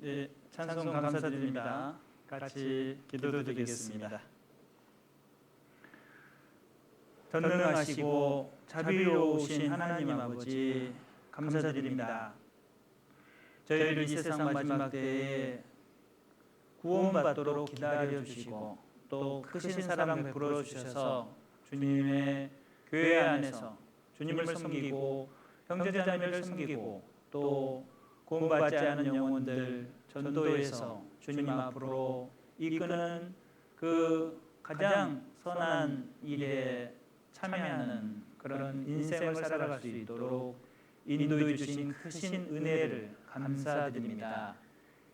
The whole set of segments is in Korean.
네, 찬송 감사드립니다. 같이 기도드리겠습니다. 전능하시고 자비로우신 하나님 아버지 감사드립니다. 저희를 이 세상 마지막 때에 구원받도록 기다려주시고 또 크신 사랑 베풀어 주셔서 주님의 교회 안에서 주님을 섬기고 형제자매를 섬기고 또 구원받지 않은 영혼들 전도해서 주님 앞으로 이끄는 그 가장 선한 일에 참여하는 그런 인생을 살아갈 수 있도록 인도해 주신 크신 은혜를 감사드립니다.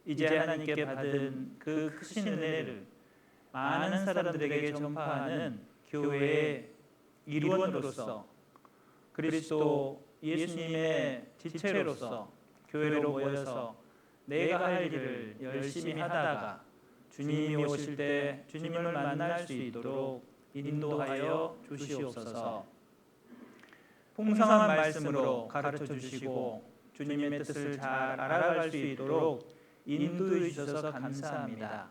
이제 하나님께 받은 그 크신 은혜를 많은 사람들에게 전파하는 교회의 일원으로서 그리스도 예수님의 지체로서 교회로 모여서 내가 할 일을 열심히 하다가 주님이 오실 때 주님을 만날 수 있도록 인도하여 주시옵소서. 풍성한 말씀으로 가르쳐 주시고 주님의 뜻을 잘 알아갈 수 있도록 인도해 주셔서 감사합니다.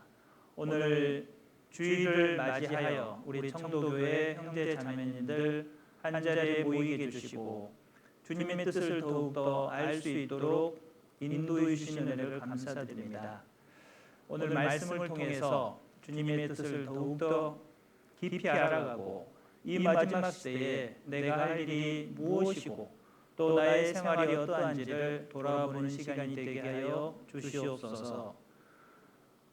오늘 주일을 맞이하여 우리 청도교회 형제 자매님들 한자리에 모이게 해주시고 주님의 뜻을 더욱더 알 수 있도록 인도해 주시는 은혜를 감사드립니다. 오늘 말씀을 통해서 주님의 뜻을 더욱더 깊이 알아가고 이 마지막 시대에 내가 할 일이 무엇이고 또 나의 생활이 어떠한지를 돌아보는 시간이 되게 하여 주시옵소서.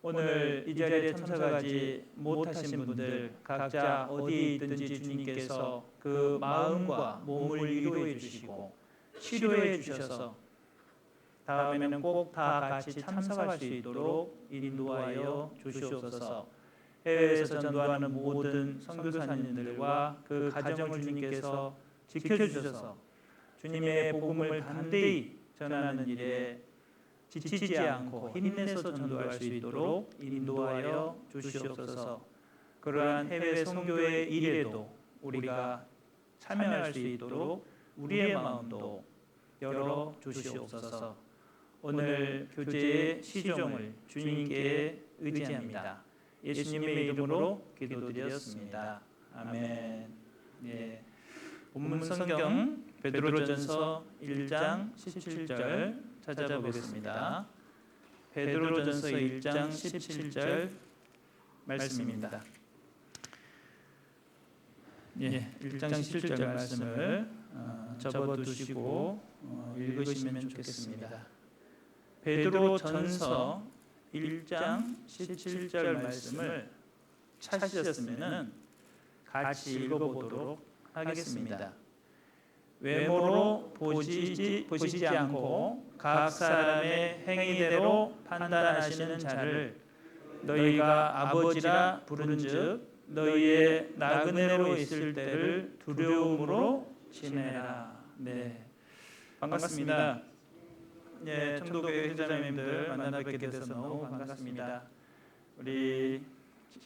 오늘 이 자리에 참석하지 못하신 분들 각자 어디에 있든지 주님께서 그 마음과 몸을 위로해 주시고 치료해 주셔서 다음에는 꼭 다 같이 참석할 수 있도록 인도하여 주시옵소서. 해외에서 전도하는 모든 선교사님들과 그 가정을 주님께서 지켜주셔서 주님의 복음을 담대히 전하는 일에 지치지 않고 힘내서 전도할 수 있도록 인도하여 주시옵소서. 그러한 해외 선교의 일에도 우리가 참여할 수 있도록 우리의 마음도 열어 주시옵소서. 오늘 교제의 시종을 주님께 의지합니다. 예수님의 이름으로 기도드렸습니다. 아멘. 네. 본문 성경 베드로전서 1장 17절 찾아보겠습니다. 베드로전서 1장 17절 말씀입니다. 예, 1장 17절 말씀을 접어두시고 읽으시면 좋겠습니다. 베드로전서 1장 17절 말씀을 찾으셨으면 같이 읽어보도록 하겠습니다. 외모로 보시지 않고 각 사람의 행위대로 판단하시는 자를 너희가 아버지라 부른즉 너희의 나그네로 있을 때를 두려움으로 지내라. 네, 반갑습니다. 네, 청도교회 형제자매님들 만나뵙게 돼서 너무 반갑습니다.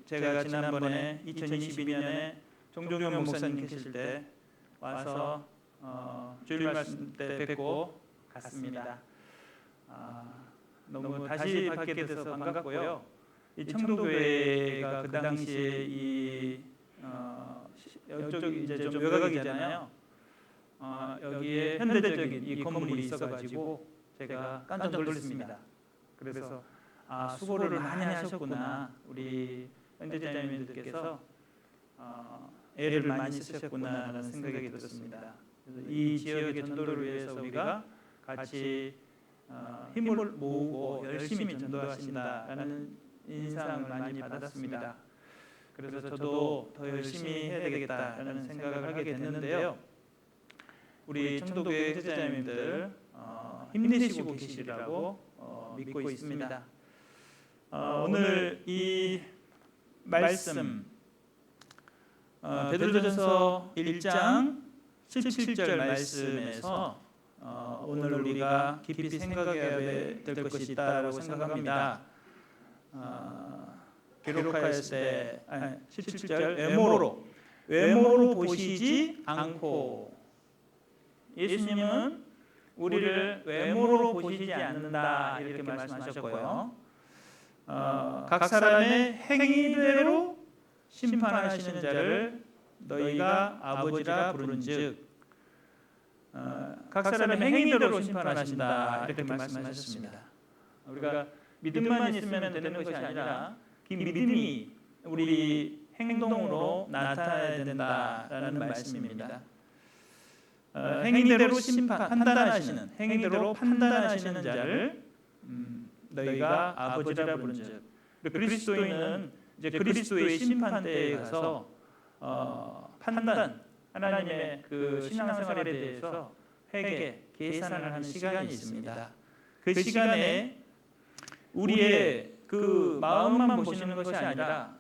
제가 지난번에 2022년에 정종현 목사님 계실 때 와서 주일 말씀 때 뵙고 갔습니다. 너무 다시 뵙게 돼서 반갑고요. 이 청도교회가 그 당시에 이쪽이 이제 좀 외곽이잖아요. 여기에 현대적인 이 건물이 있어가지고 제가 깜짝 놀랐습니다. 그래서 수고를 많이 하셨구나. 우리 형제자매님들께서 애를 많이 쓰셨구나라는 생각이 들었습니다. 그래서 이 지역의 전도를 위해서 우리가 같이 힘을 모으고 열심히 전도하신다라는 인상을 많이 받았습니다. 그래서 저도 더 열심히 해야 되겠다라는 생각을 하게 됐는데요. 우리 청도교회 형제자매님들 힘내시고 계시리라고 믿고 있습니다. 오늘 이 말씀 베드로전서 1장 17절 말씀에서 오늘 우리가 깊이 생각해야 될 것이 있다고 생각합니다. 기록하였을 때 17절 외모로 보시지 않고 예수님은 우리를 외모로 보시지 않는다 이렇게 말씀하셨고요. 각 사람의 행위대로 심판하시는 자를 너희가 아버지라 부른즉 각 사람의 행위대로 심판하신다 이렇게 말씀하셨습니다. 우리가 믿음만 있으면 되는 것이 아니라 그 믿음이 우리 행동으로 나타나야 된다라는 말씀입니다. 행위대로 판단하시는 행위대로 판단하시는 자를 너희가 아버지라 부른즉 그리스도인은 이제 그리스도의 심판대에 가서 판단 하나님의 그 신앙생활에 대해서 회개 계산을 하는 시간이 있습니다. 그 시간에 우리의 그 마음만 보시는 것이 아니라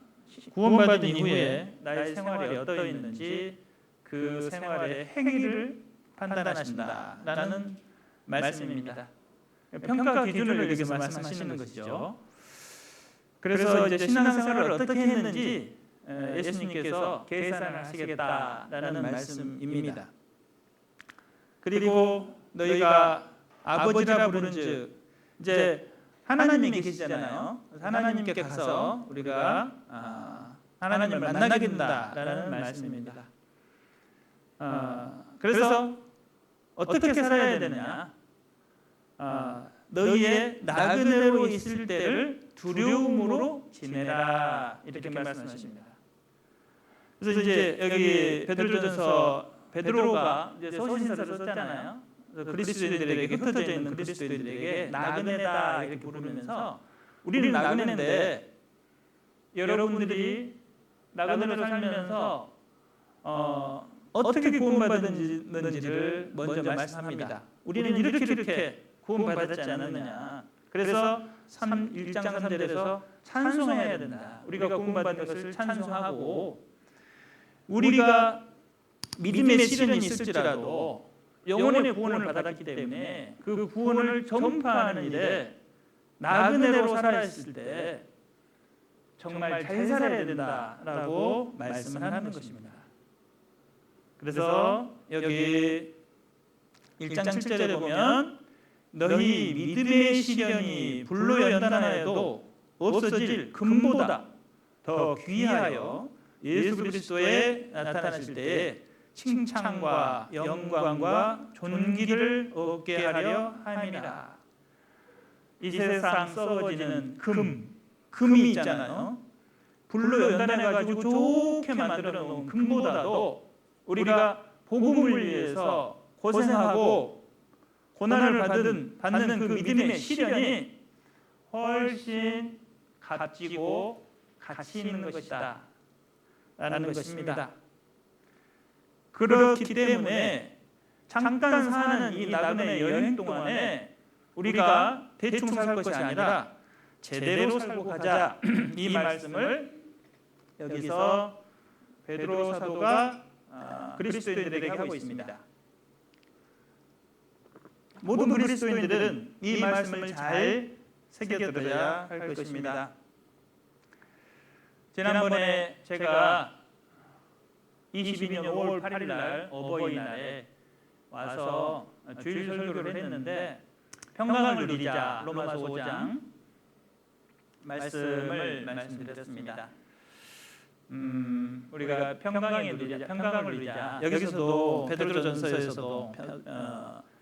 구원받은 이후에 나의 생활이 어떠했는지 그 생활의 행위를 판단하신다라는 말씀입니다. 평가 기준을 여기서 말씀하시는 것이죠. 그래서 이제 신앙생활을 어떻게 했는지 예수님께서 계산을 하시겠다라는 말씀입니다. 그리고 너희가 아버지라 부른즉 이제 하나님이 계시잖아요. 하나님께 가서 우리가 하나님을 만나게 된다라는 말씀입니다. 그래서 어떻게 살아야 되느냐? 너희의 나그네로 있을 때를 두려움으로 지내라 이렇게 말씀하십니다. 그래서 이제 여기 베드로전서 베드로가 이제 서신서를 썼잖아요. 그리스도인들에게 흩어져 있는 그리스도인들에게 나그네다 이렇게 부르면서 우리는 나그네인데 여러분들이 나그네로 살면서 어떻게 구원받았는지를 먼저 말씀합니다. 우리는 이렇게 구원받았지 않았느냐. 그래서 1장 3절에서 찬송해야 된다. 우리가 구원받은 것을 찬송하고 우리가 믿음의 시련이 있을지라도 영혼의 구원을 받았기 때문에 그 구원을 전파하는 일에 나그네로 살아있을 때 정말 잘 살아야 된다라고 말씀을 하는 것입니다. 그래서 여기 1장 7절에 보면 너희 믿음의 시련이 불로 연단하여도 없어질 금보다 더 귀하여 예수 그리스도에 나타나실 때에 칭찬과 영광과 존귀를 얻게 하려 함이라. 이 세상 썩어지는 금이 있잖아요. 불로 연단해가지고 좋게 만들어 놓은 금보다도 우리가 복음을 위해서 고생하고 고난을 받는 그 믿음의 시련이 훨씬 값지고 가치 있는 것이다 라는 것입니다. 그렇기 때문에 잠깐 사는 이 나그네 여행 동안에 우리가 대충 살 것이 아니라 제대로 살고 가자 이 말씀을 여기서 베드로 사도가 그리스도인들에게 하고 있습니다. 모든 그리스도인들은 이 말씀을 잘 새겨들어야 할 것입니다. 지난번에 제가 22년 5월 8일 날 어버이날에 와서 주일 설교를 했는데 평강을 누리자 로마서 5장 말씀드렸습니다. 우리가 평강을 누리자. 여기서도 베드로전서에서도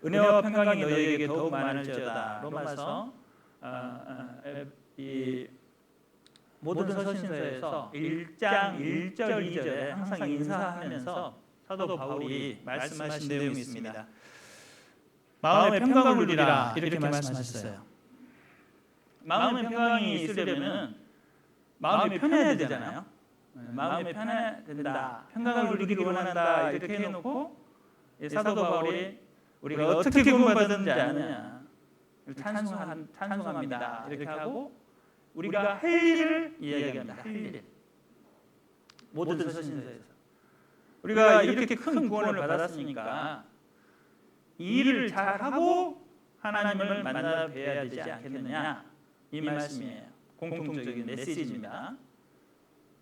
은혜와 평강이 너희에게 더욱 많을지어다. 로마서 이 모든 서신서에서 1장 1절 2절에 항상 인사하면서 사도 바울이 말씀하신 내용이 있습니다. 마음의 평강을 누리라 이렇게 말씀하셨어요. 마음의 평강이 있으려면 마음이 편해야 되잖아요. 마음이 편해야 된다. 평강을 누리기를 원한다 이렇게 해놓고 사도 바울이 우리가 어떻게 구원받았는지 아느냐 찬송합니다 이렇게 하고 우리가 할 일을 이야기합니다. 할 일. 모든 서신서에서 우리가 이렇게 큰 구원을 받았으니까 이 일을 잘하고 하나님을 만나 뵈야 되지 않겠느냐 이 말씀이에요. 공통적인 메시지입니다.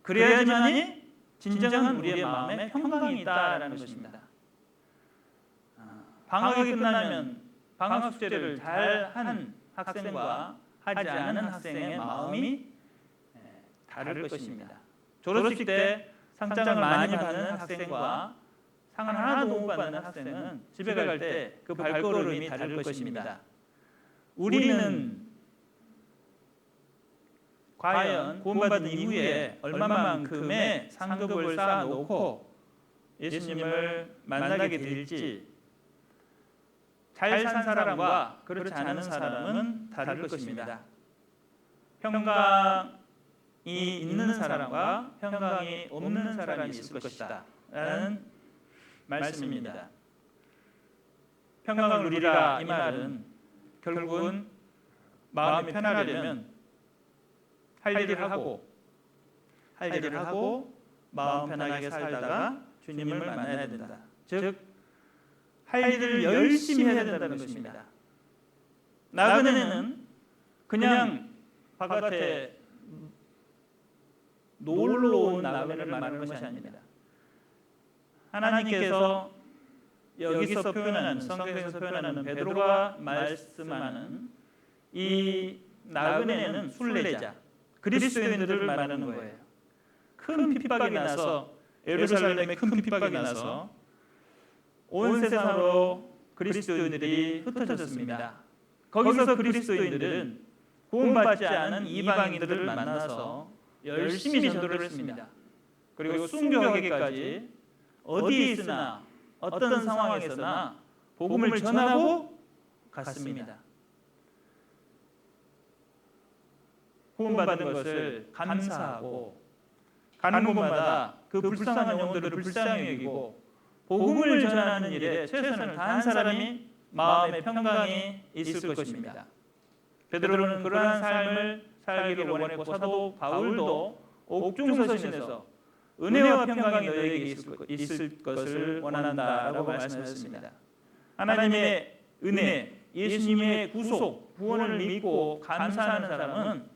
그래야지만이 진정한 우리의 마음에 평강이 있다라는 것입니다. 방학이 끝나면 방학 숙제를 잘 한 학생과 하지 않은 학생의 마음이 다를 것입니다. 졸업식 때 상장을 많이 받는 학생과 상을 하나도 못 받는 학생은 집에 갈 때 그 발걸음이 다를 것입니다. 우리는 과연 구원받은 이후에 얼마만큼의 상급을 쌓아놓고 예수님을 만나게 될지, 잘 산 사람과 그렇지 않은 사람은 다를 것입니다. 평강이 있는 사람과 평강이 없는 사람이 있을 것이다 라는 말씀입니다. 평강을 누리라 이 말은 결국은 마음이 편하려면 할 일을 하고 마음 편하게 살다가 주님을 만나야 된다. 즉, 할 일을 열심히 해야 된다는 것입니다. 나그네는 그냥 바깥에 놀러 온 나그네를 말하는 것이 아닙니다. 하나님께서 여기서 표현하는, 성경에서 표현하는 베드로가 말씀하는 이 나그네는 순례자, 그리스도인들을 말하는 거예요. 큰 핍박이 나서, 예루살렘에 큰 핍박이 나서 온 세상으로 그리스도인들이 흩어졌습니다. 거기서 그리스도인들은 구원받지 않은 이방인들을 만나서 열심히 전도를 했습니다. 그리고 순교하기까지 어디에 있으나 어떤 상황에서나 복음을 전하고 갔습니다. 구원받은 것을 감사하고 가는 곳마다 그 불쌍한 영혼들을 불쌍히 여기고 복음을 전하는 일에 최선을 다한 사람이 마음의 평강이 있을 것입니다. 베드로는 그러한 삶을 살기를 원했고 사도 바울도 옥중서신에서 은혜와 평강이 너에게 있을 것을 원한다라고 말씀하셨습니다. 하나님의 은혜, 예수님의 구속, 구원을 믿고 감사하는 사람은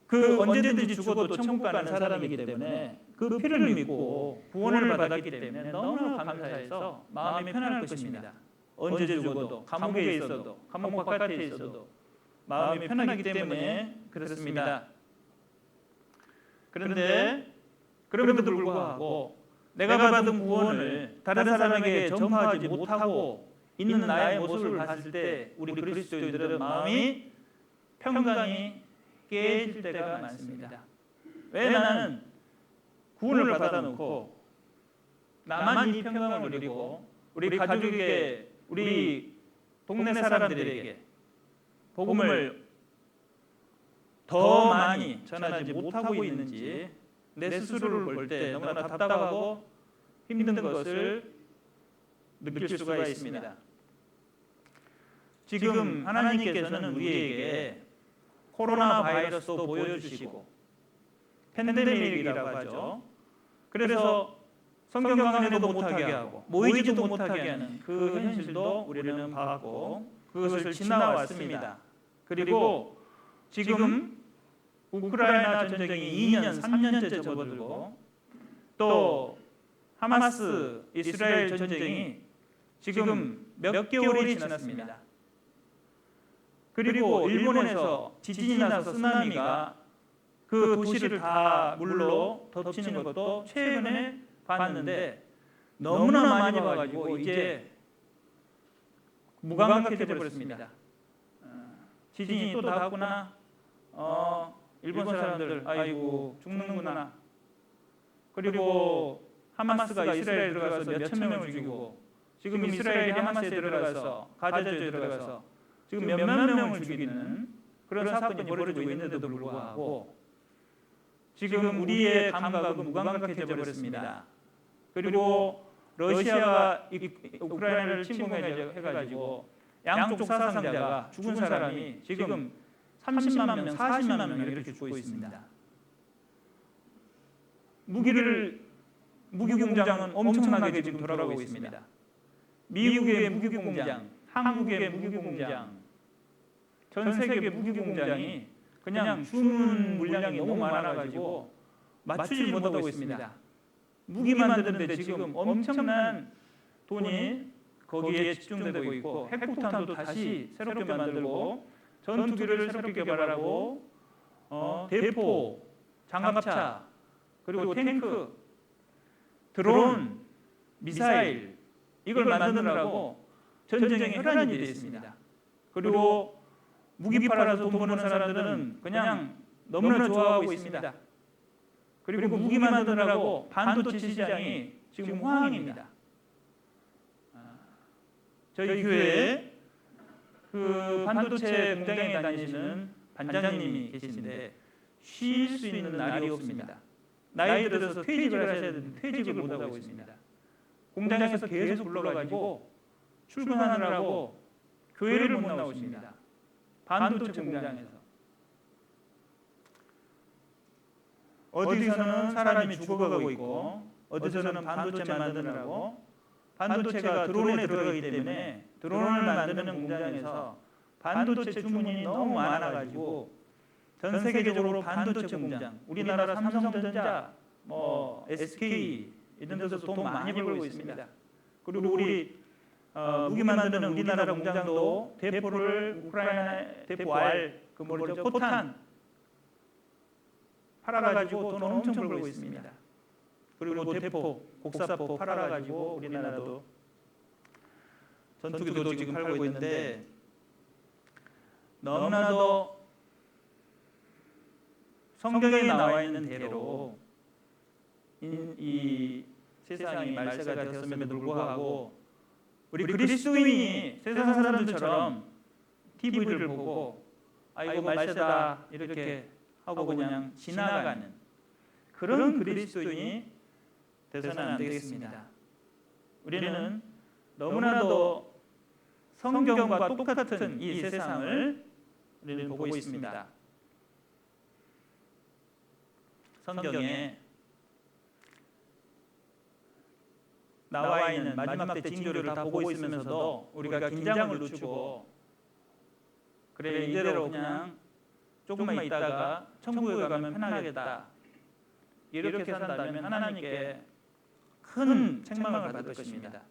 그 언제든지 죽어도 천국 가는 사람이기 때문에 그 피를 믿고 구원을 받았기 때문에 너무나 감사해서 마음이 편할 것입니다. 언제 죽어도, 감옥에 있어도, 감옥 바깥에 있어도 마음이 편하기 때문에 그렇습니다. 그런데 그럼에도 불구하고 내가 받은 구원을 다른 사람에게 전파하지 못하고 있는 나의 모습을 봤을 때 우리 그리스도인들은 마음이 평강이 깨질 때가 많습니다. 왜 나는 구원을 받아놓고 나만 이 평강을 누리고 우리 가족에게, 우리 동네 사람들에게 복음을 더 많이 전하지 못하고 있는지 내 스스로를 볼 때 너무나 답답하고 힘든 것을 느낄 수가 있습니다. 지금 하나님께서는 우리에게 코로나 바이러스도 보여주시고 팬데믹이라고 하죠. 그래서 성경 강해도 못하게 하고 모이지도 못하게 하는 그 현실도 우리는 봤고 그것을 지나왔습니다. 그리고 지금 우크라이나 전쟁이 2년, 3년째 접어들고 또 하마스, 이스라엘 전쟁이 지금 몇 개월이 지났습니다. 그리고 일본에서 지진이 나서 쓰나미가 그 도시를 다 물로 덮치는 것도 최근에 봤는데 너무나 많이 봐가지고 이제 무감각해져 버렸습니다. 지진이 또 나구나. 일본 사람들 아이고 죽는구나. 그리고 하마스가 이스라엘에 들어가서 몇천 명을 죽이고 지금 이스라엘이 하마스에 들어가서 가자지에 들어가서 지금 몇만 명을 죽이는 그런 사건이 벌어지고 있는데도 불구하고 지금 우리의 감각은 무감각해져 버렸습니다. 그리고 러시아가 우크라이나를 침공해가지고 양쪽 사상자가 죽은 사람이 지금 30만 명, 40만 명 이렇게 죽고 있습니다. 무기 공장은 엄청나게 지금 돌아가고 있습니다. 미국의 무기 공장, 한국의 무기 공장, 전 세계 무기 공장이 그냥 주문 물량이 너무 많아가지고 맞추지 못하고 있습니다. 무기 만드는데 지금 엄청난 돈이 거기에 집중되고 있고 핵폭탄도 다시 새롭게 만들고 전투기를 새롭게 개발하고 대포, 장갑차, 그리고 탱크, 드론, 미사일 이걸 만드느라고 전쟁에 혈안이 되어 있습니다. 그리고 무기 팔아서 돈 버는 사람들은 그냥 너무나 좋아하고 있습니다. 그리고 무기 만드느라고 반도체 시장이 지금 호황입니다. 저희 교회에 그 반도체 공장에 다니시는 반장님이 계신데 쉴 수 있는 날이 없습니다. 나이 들어서 퇴직을 하셔야 되는데 퇴직을 못하고 있습니다. 공장에서 계속 불러가지고 출근하느라고 교회를 못 나오십니다. 반도체 공장에서. 어디서는 사람이 죽어가고 있고 어디서는 반도체 만드느라고 반도체가 드론에 들어가기 때문에 드론을 만드는 공장에서 반도체 주문이 너무 많아가지고 전 세계적으로 반도체 공장, 우리나라 삼성전자, SK 이런 데서 돈 많이 벌고 있습니다. 그리고 우리 무기 만드는 우리나라 공장도 대포를 우크라이나 대포 R, 그 뭐죠, 포탄 팔아가지고 돈 엄청 벌고 있습니다. 그리고 대포, 곡사포 팔아가지고 우리나라도 전투기도 지금 팔고 있는데 너무나도 성경에 나와 있는 대로 이 세상이 말세가 되었음에도 불구하고 우리 그리스도인이 세상 사람들처럼 TV를 보고 아이고 말세다 이렇게 하고 그냥 지나가는 그런 그리스도인이 되서는 안 되겠습니다. 우리는 너무나도 성경과 똑같은 이 세상을 우리는 보고 있습니다. 성경에 나와 있는 마지막 때 징조를 다 보고 있으면서도 우리가 긴장을 늦추고 그래 이대로 그냥 조금만 있다가 천국에 가면 편하겠다 이렇게 산다면 하나님께 큰 책망을 받을 것입니다.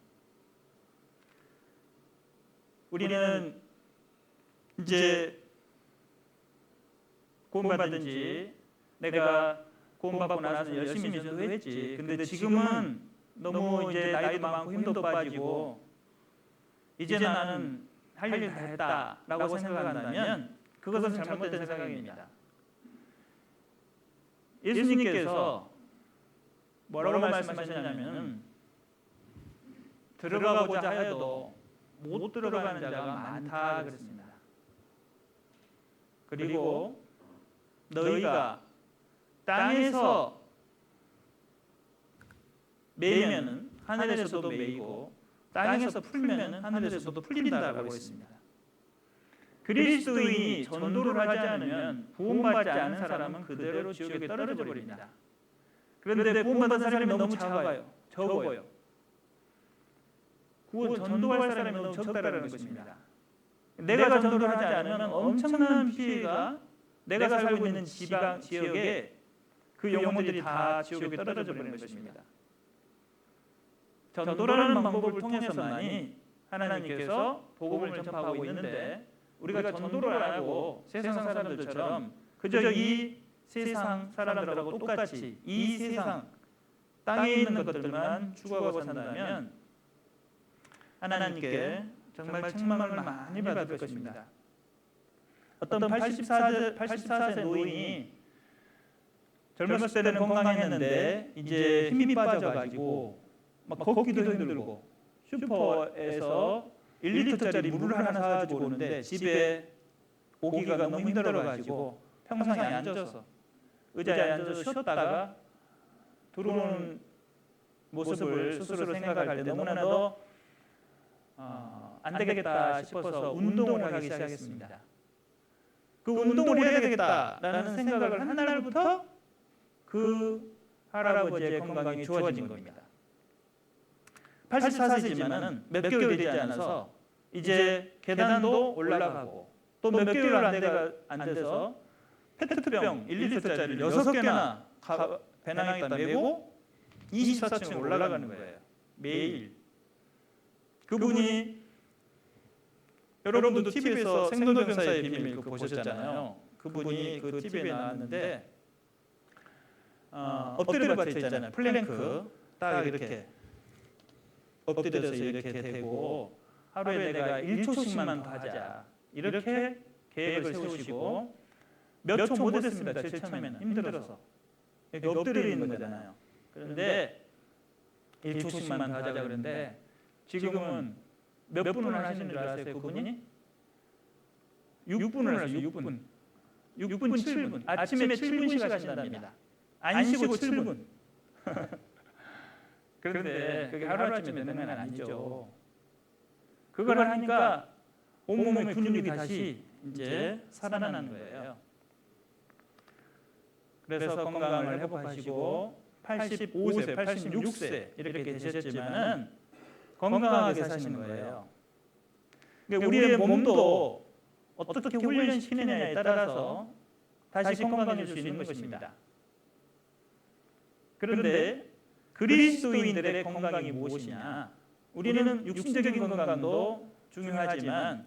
우리는 이제 구원받은 지 내가 구원받고 나서 열심히 전도했지. 근데 지금은 너무 이제 나이도 많고 힘도 빠지고 이제 나는 할 일 다 했다라고 생각한다면 그것은 잘못된 생각입니다. 예수님께서 뭐라고 말씀하셨냐면 들어가고자 하여도 못 들어가는 자가 많다 그랬습니다. 그리고 너희가 땅에서 매이면은 하늘에서도 매이고 땅에서 풀면은 하늘에서도 풀린다라고 했습니다. 그리스도인이 전도를 하지 않으면 구원받지 않은 사람은 그대로 지옥에 떨어져 버립니다. 그런데 구원받은 사람이 너무 적어요. 전도할 사람이 너무 적다라는 것입니다. 내가 전도를 하지 않으면 엄청난 피해가 내가 살고 있는 지역에 그 영혼들이 다 지옥에 떨어져 버리는 것입니다. 전도라는 방법을 통해서만이 하나님께서 복음을 전파하고 있는데 우리가 전도를 안 하고 세상 사람들처럼 그저 이 세상 사람들하고 똑같이 이 세상 땅에 있는 것들만 추구하고 산다면 하나님께 정말 책망을 많이 받을 것입니다. 어떤 84세 노인이 젊었을 때는 건강했는데 이제 힘이 빠져가지고 막 걷기도 힘들고 슈퍼에서 1리터짜리 물을 하나 사가지고 오는데 집에 오기가 너무 힘들어가지고 평상에 앉아서 의자에 앉아서 쉬었다가 들어오는 모습을 스스로 생각할 때 너무나도 안 되겠다 싶어서 운동을 하기 시작했습니다. 그 운동을 해야 되겠다라는 생각을 한 날부터 그 할아버지의 건강이 좋아진 겁니다. 84세지만은 몇 개월 되지 않아서 이제 계단도 올라가고 또 몇 개월 안 돼서 페트병 1리터짜리를 6개나 배낭에다 메고 24층 올라가는 거예요. 매일. 그분이 여러분도 TV에서 생존병사의 비밀 그거 보셨잖아요. 그분이 그 TV에 나왔는데 엎드려 받쳐 있잖아요. 플랭크 딱 이렇게 엎드려서 이렇게 되고 하루에 내가 1초씩만 더 하자 이렇게 계획을 세우시고 몇 초 못했습니다. 제일 처음에는 힘들어서 이렇게 엎드려 있는 거잖아요. 그런데 1초씩만 더 하자 그러는데 지금은 몇 분을 하시는 줄 아세요? 그분이 6분을 하세요. 6분 7분 아침에 7분씩 하신답니다. 안 쉬고 7분 그런데 그게 하루아침에 되는 건 아니죠. 그걸 하니까 온몸의 근육이 다시 이제 살아나는 거예요. 그래서 건강을 회복하시고 85세, 86세 이렇게 되셨지만은 건강하게 사시는 거예요. 그러니까 우리의 몸도 어떻게 훈련시키느냐에 따라서 다시 건강해질 수 있는 것입니다. 그런데 그리스도인들의 건강이 무엇이냐? 우리는 육신적인 건강도 중요하지만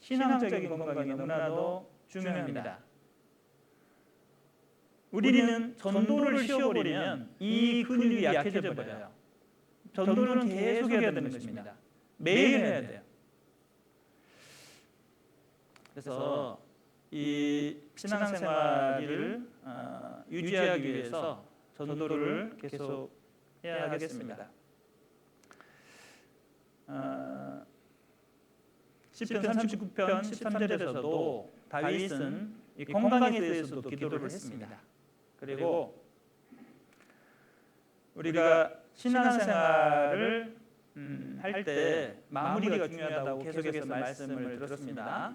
신앙적인 건강이 너무나도 중요합니다. 우리는 전도를 쉬어버리면 이 근육이 약해져 버려요. 전도는 계속 해야 되는 것입니다. 매일 해야 돼요. 그래서 이 신앙생활을 유지하기 위해서 전도를 계속 해야 하겠습니다. 시편 39편 13절에서도 다윗은 이 건강에 대해서도 기도를 했습니다. 그리고 우리가 신앙생활을 할 때 마무리가 중요하다고 계속해서 말씀을 들었습니다.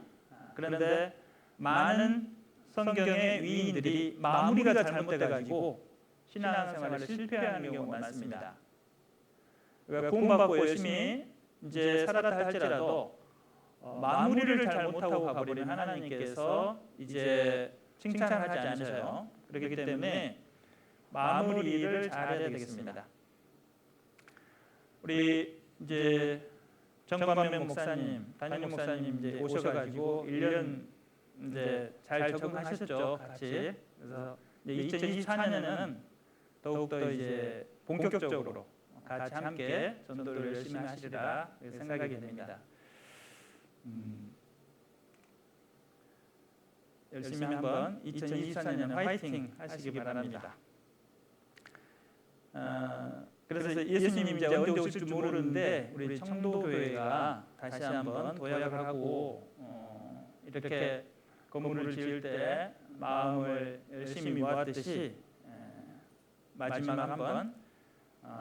그런데 많은 성경의 위인들이 마무리가 잘못돼가지고 신앙생활을 실패하는 경우가 많습니다. 그러니까 구원받고 열심히 이제 살았다 할지라도 마무리를 잘못하고 가버리면 하나님께서 이제 칭찬하지 않으셔요. 그렇기 때문에 마무리를 잘해야 되겠습니다. 우리 이제 정관명 목사님, 담임 목사님 이제 오셔가지고 1년 이제 잘 적응하셨죠, 같이. 그래서 2024년에는 더욱더 이제 본격적으로 같이 함께 전도를 열심히 하시리라 생각이 됩니다. 열심히 한번 2024년에 화이팅 하시기 바랍니다. 그래서 예수님 이제 언제 오실 줄 모르는데 우리 청도교회가 다시 한번 도약을 하고 이렇게 건물을 지을 때 마음을 열심히 모았듯이 마지막 한번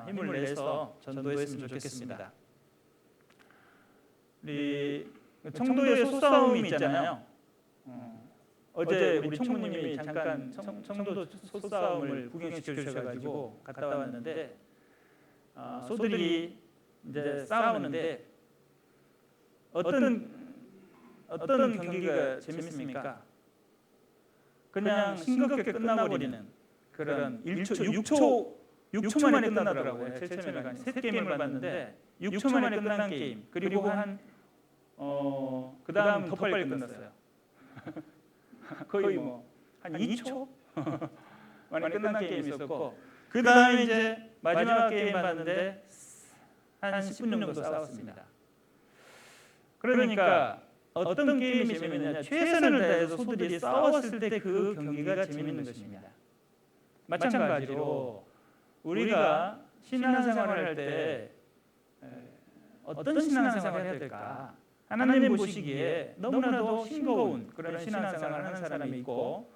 힘을 내서 전도했으면 좋겠습니다. 우리 청도의 소싸움이 있잖아요. 어제 우리 총무님이 잠깐 청도 소싸움을 구경시켜 주셔가지고 갔다 왔는데 소들이 이제 싸우는데 어떤 경기가 재밌습니까? 그냥 싱겁게 끝나버리는 그런 6초 만에 끝나더라고요. 제일 처음에 3게임을 봤는데 6초 만에 끝난 게임. 그리고 그 다음 더 빨리 끝났어요. 거의 한 2초 만에 끝난 게임이 있었고 그 다음에 이제 마지막 게임 봤는데 한 10분 정도 싸웠습니다. 그러니까 어떤 게임이 재밌느냐, 최선을 다해서 소들이 싸웠을 때 그 경기가 재밌는 것입니다. 마찬가지로 우리가 신앙생활을 할 때 어떤 신앙생활을 해야 될까? 하나님 보시기에 너무나도 싱거운 그런 신앙생활을 하는 사람이 있고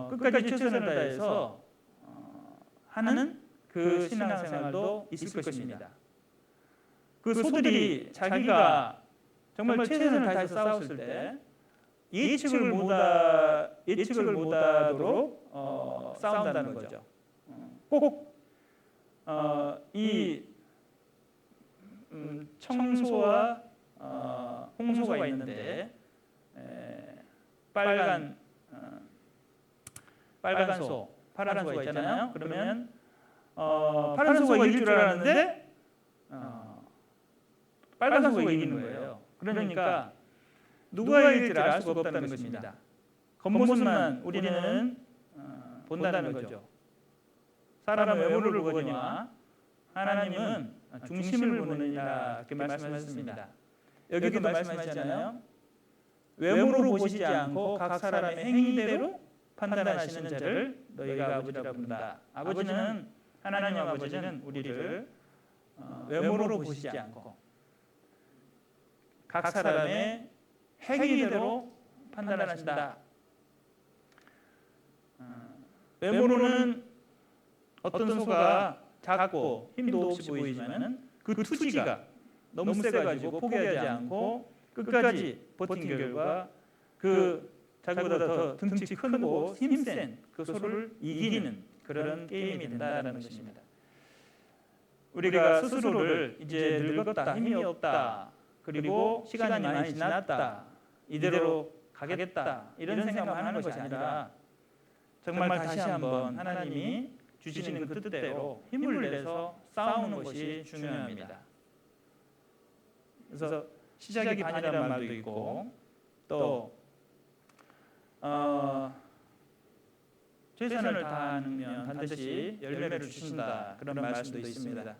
끝까지 최선을 다해서 하는 그 신앙생활도 있을 것입니다. 그 소들이 자기가 정말 최선을 다해서 싸웠을 때 예측을 못하도록 싸운다는 거죠. 꼭 이 청소와 홍소가 있는데 빨간 소, 파란 소가 있잖아요. 그러면 파란 소가 이길 줄 알았는데 빨간 소가 이기는 거예요. 그러니까 누가 이길지를 알 수가 없다는 것입니다. 겉모습만 우리는 본다는 거죠. 사람은 외모를 보거니와 하나님은 중심을 보느니라 이렇게 말씀하셨습니다. 여기도 말씀하시잖아요. 외모로 보시지 않고 각 사람의 행위대로 판단하시는 자를 너희가 아버지라 부른다. 아버지는 하나님 아버지는 우리를 외모로 보시지 않고 각 사람의 행위대로 판단하신다. 외모로는 어떤 소가 작고 힘도 없이 보이지만은 그 투지가 너무 세가지고 포기하지 않고 끝까지 버틴 결과 그 자기보다 더 등치 크고 힘센 그 소를 이기는 그런 게임이 된다는 것입니다. 우리가 스스로를 이제 늙었다, 힘이 없다, 그리고 시간이 많이 지났다, 이대로 가겠다 이런 생각만 하는 것이 아니라 정말 다시 한번 하나님이 주시는 그 뜻대로 힘을 내서 싸우는 것이 중요합니다. 그래서 시작이 반이라는 말도 있고 또 최선을 다하면 반드시 열매를 주신다 그런 말씀도 있습니다.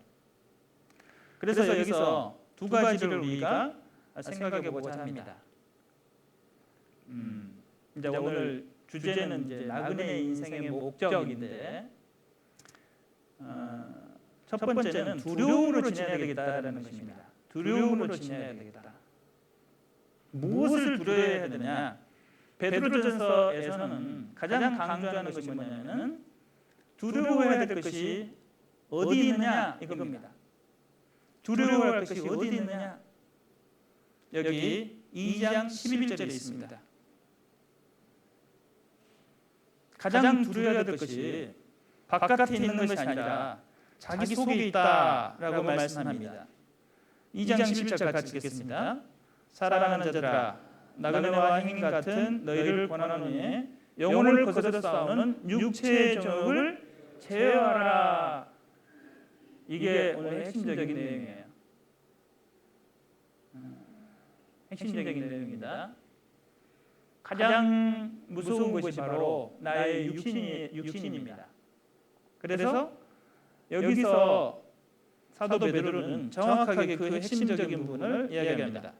그래서 여기서 두 가지를 우리가 생각해 보자 합니다. 이제 오늘 주제는 이제 나그네 인생의 목적인데 첫 번째는 두려움으로 지내야 되겠다라는 것입니다. 두려움으로 지내야 되겠다. 무엇을 두려워해야 되느냐? 베드로전서에서는 가장 강조하는 것이 뭐냐면은 두려워해야 될 것이 어디 있느냐 이겁니다. 두려워할 것이 어디 있느냐? 여기 2장 11절에 있습니다. 가장 두려워해야 될 것이 바깥에 있는 것이 아니라 자기 속에 있다라고 말씀합니다. 2장 11절 같이 읽겠습니다. 사랑하는 자들아 나그네와 행인 같은 너희를 권하노니 영혼을 거스려 싸우는 육체의 정욕을 제어하라. 이게 오늘 핵심적인 내용이에요. 핵심적인 내용입니다. 가장 무서운 것이 바로 나의 육신입니다. 그래서 여기서 사도 베드로는 정확하게 그 핵심적인 부분을 이야기합니다.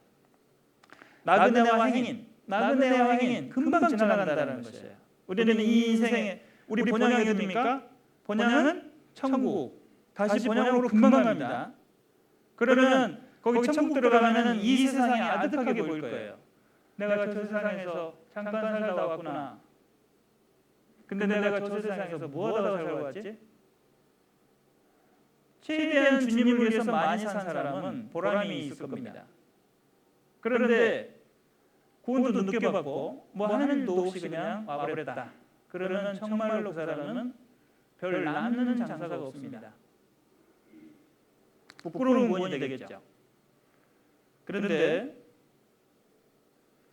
나그네와 행인 금방 지나간다는 것이에요. 우리는 이 인생에 우리 본향이 어디입니까? 본향은 천국. 다시 본향으로 금방 갑니다. 그러면 거기 천국 들어가면 이 세상이 아득하게 보일 거예요. 내가 저 세상에서 잠깐 살다 왔구나. 근데 내가 저 세상에서 뭐하다가 살고 왔지? 최대한 주님을 위해서 많이 산 사람은 보람이 있을 겁니다. 그런데 구원도 늦게 받고 뭐 하는 일도 없이 그냥 와버렸다. 그러면 정말로 그 사람은 별 남는 장사가 없습니다. 부끄러운 구원이 되겠죠. 그런데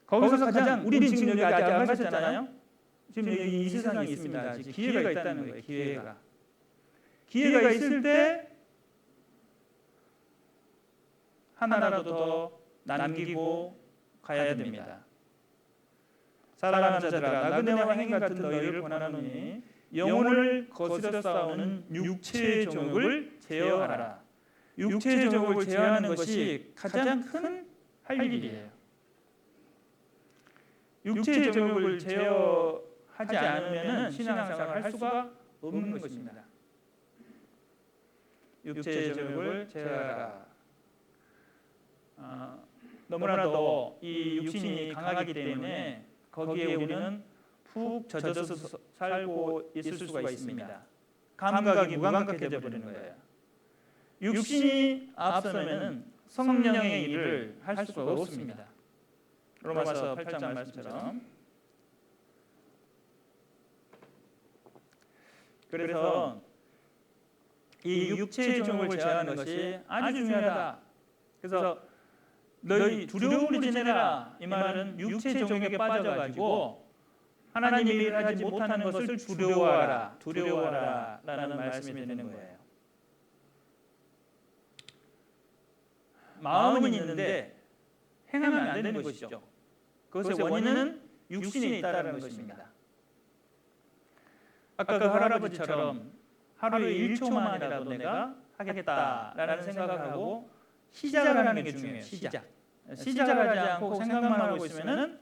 거기서 가장 우리는 지금 여기 아직 안 가셨잖아요. 지금 여기 이 세상에 있습니다. 아직 기회가 있다는 거예요. 기회가 있을 때 하나라도 더 남기고 가야 됩니다. 사랑하는 자들아 나그네와 행인 같은 너희를 권하노니 영혼을 거스려 싸우는 육체의 정욕을 제어하라. 육체의 정욕을 제어하는 것이 가장 큰 할 일이에요. 육체의 정욕을 제어하지 않으면 신앙생활을 할 수가 없는 것입니다. 육체의 정욕을 제어하라. 너무나도 이 육신이 강하기 때문에 거기에 우리는 푹 젖어서 살고 있을 수가 있습니다. 감각이 무감각해져 버리는 거예요. 육신이 앞서면 성령의 일을 할 수가 없습니다. 로마서 8장 말씀처럼. 그래서 이 육체의 정욕을 제어하는 것이 아주 중요하다. 그래서 너희 두려움으로 지내라. 이 말은 육체의 정욕에 빠져가지고 하나님의 일을 하지 못하는 것을 두려워하라 라는 말씀이 되는 거예요. 마음은 있는데 행하면 안 되는 것이죠. 그것의 원인은 육신에 있다는 것입니다. 아까 그 할아버지처럼 하루에 1초만이라도 내가 하겠다라는 생각을 하고 시작을 하는 게 중요해요. 시작을 하지 않고 생각만 하고 있으면은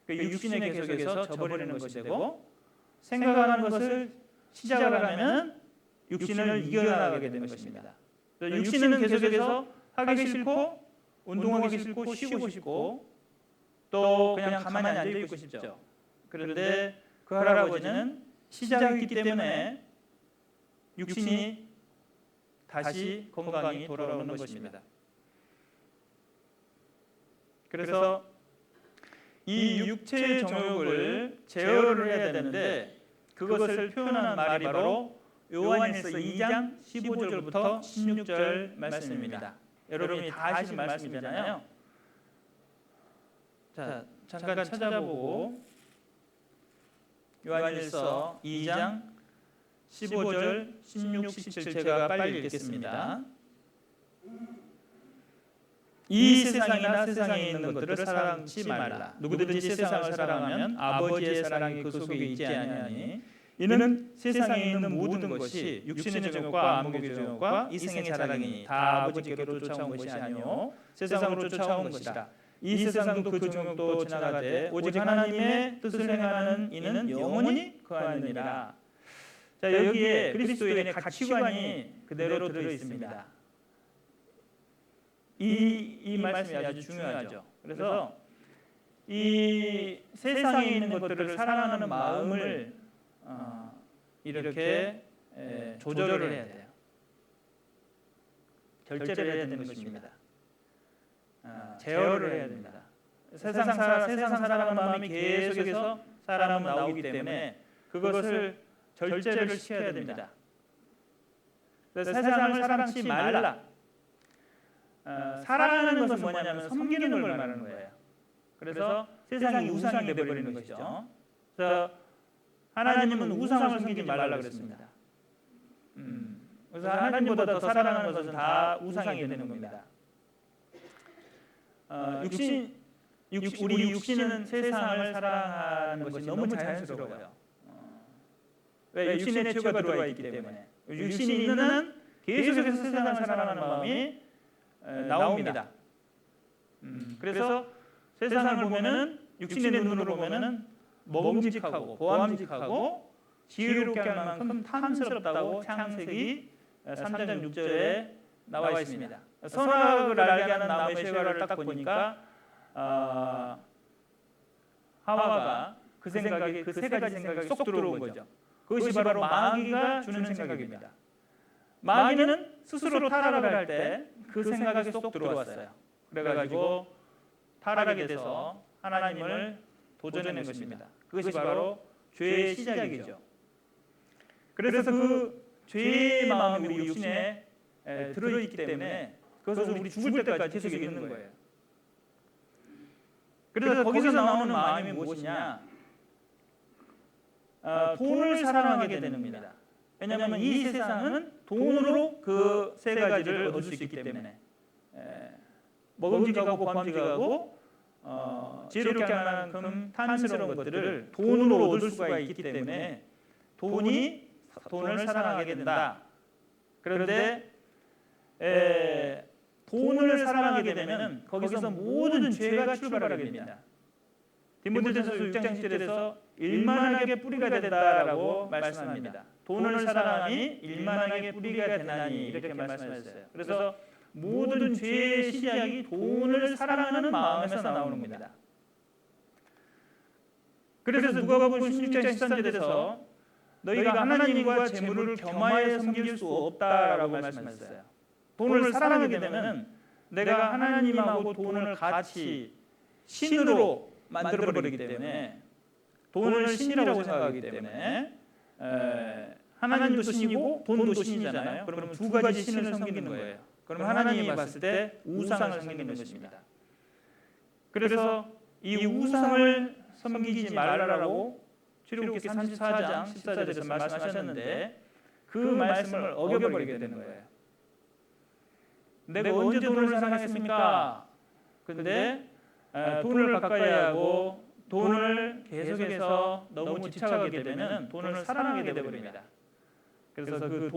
그 육신의 계속에서 져버리는 것이 되고, 생각하는 것을 시작을 하면은 육신을 이겨나가게 되는 것입니다. 육신은 계속해서 하기 싫고 운동하기 싫고 쉬고 싶고 또 그냥 가만히 앉아 있고 싶죠. 그런데 그 할아버지는 시작했기 때문에 육신이 다시 건강히 돌아오는 것입니다. 그래서 이 육체의 정욕을 제어를 해야 되는데 그것을 표현한 말이 바로 요한일서 2장 15절부터 16절 말씀입니다. 여러분이 다 아시는 말씀이잖아요. 자, 잠깐 찾아보고 요한일서 2장 15절, 16, 17 제가 빨리 읽겠습니다. 이 세상이나 세상에 있는 것들을 사랑치 말라. 누구든지 세상을 사랑하면 아버지의 사랑이 그 속에 있지 아니하니 이는 세상에 있는 모든 것이 육신의 정욕과 안목의 정욕과 이생의 자랑이니 다 아버지께로 쫓아온 것이 아니요 세상으로 쫓아온 것이라. 이 세상도 그 정욕도 지나가되 오직 하나님의 뜻을 행하는 이는 영원히 거하느니라. 자, 여기에 그리스도인의 가치관이 그대로 들어 있습니다. 이 말씀이 아주 중요하죠. 그래서 이 세상에 있는 것들을 사랑하는 마음을 이렇게 조절을 해야 돼요. 절제를 해야 되는 것입니다. 제어를 해야 됩니다. 세상 사랑하는 마음이 계속해서 사람은 나오기 때문에 그것을 절제를 시켜야 됩니다. 세상을 사랑치 말라. 사랑하는 것은 뭐냐면 섬기는 걸 말하는 거예요. 그래서 세상이 우상이 되어버리는 것이죠. 그래서 하나님은 우상을 섬기지 말라 그랬습니다. 그래서 하나님보다 더 사랑하는 것은 다 우상이 되는 겁니다. 우리 육신은 세상을 사랑하는 것이 너무 자연스러워요. 왜? 육신의 죄가 들어와 있기 때문에. 육신이 있는 한은 계속해서 세상을 사랑하는 마음이 나옵니다. 그래서 세상을 보면은 육신의 눈으로 보면은 먹음직하고 보암직하고 지혜롭게 할 만큼 탐스럽다고 창세기 3장 6절에 나와 있습니다. 선악을 알게 하는 나무의 실과를 딱 보니까 하와가 그 생각이 그 세 가지 생각이 쏙 들어온 거죠. 그것이 바로 마귀가 주는 생각입니다. 마귀는 스스로 타락을 할 때 그 생각이 쏙 들어왔어요. 그래가지고 타락이 돼서 하나님을 도전해낸 것입니다. 그것이 바로 죄의 시작이죠. 그래서 그 죄의 마음이 우리 육신에 들어있기 때문에 그것을 우리 죽을 때까지 계속 있는 거예요. 그래서 거기서 나오는 마음이 무엇이냐? 돈을 사랑하게 되는 겁니다. 왜냐하면 이 세상은 돈으로 그 세 가지를 얻을 수 있기 때문에 먹음직하고 보암직하고 지혜롭게 하는 만큼 탐스러운 것들을 돈으로 얻을 수가 있기 때문에 돈을 사랑하게 된다. 그런데 돈을 사랑하게 되면 거기서 모든 죄가 출발하게 됩니다. 디모데전서 6장 10절에서 일만하게 뿌리가 된다라고 말씀합니다. 돈을 사랑함이 일만하게 뿌리가 되나니 이렇게 말씀하셨어요. 그래서 모든 죄의 시작이 돈을 사랑하는 마음에서 나오는 겁니다. 그래서 누가복음 16장 13절에서 너희가 하나님과 재물을 겸하여 섬길 수 없다라고 말씀하셨어요. 돈을 사랑하게 되면 내가 하나님하고 돈을 같이 신으로 만들어버리기 때문에 돈을 신이라고 생각하기 때문에 하나님도 신이고 돈도 신이잖아요. 그러면 두 가지 신을 섬기는 거예요. 그러면 하나님이 봤을 때 우상을 섬기는 것입니다. 그래서 이 우상을 섬기지 말라라고 출애굽기 34장 14절에서 말씀하셨는데 그 말씀을 어겨버리게 되는 거예요. 내가 언제 돈을 사랑했습니까? 근데 돈을 가까이 하고 돈을 계속해서 너무 집착하게 되면 돈을 사랑하게 되버립니다. 그래서 그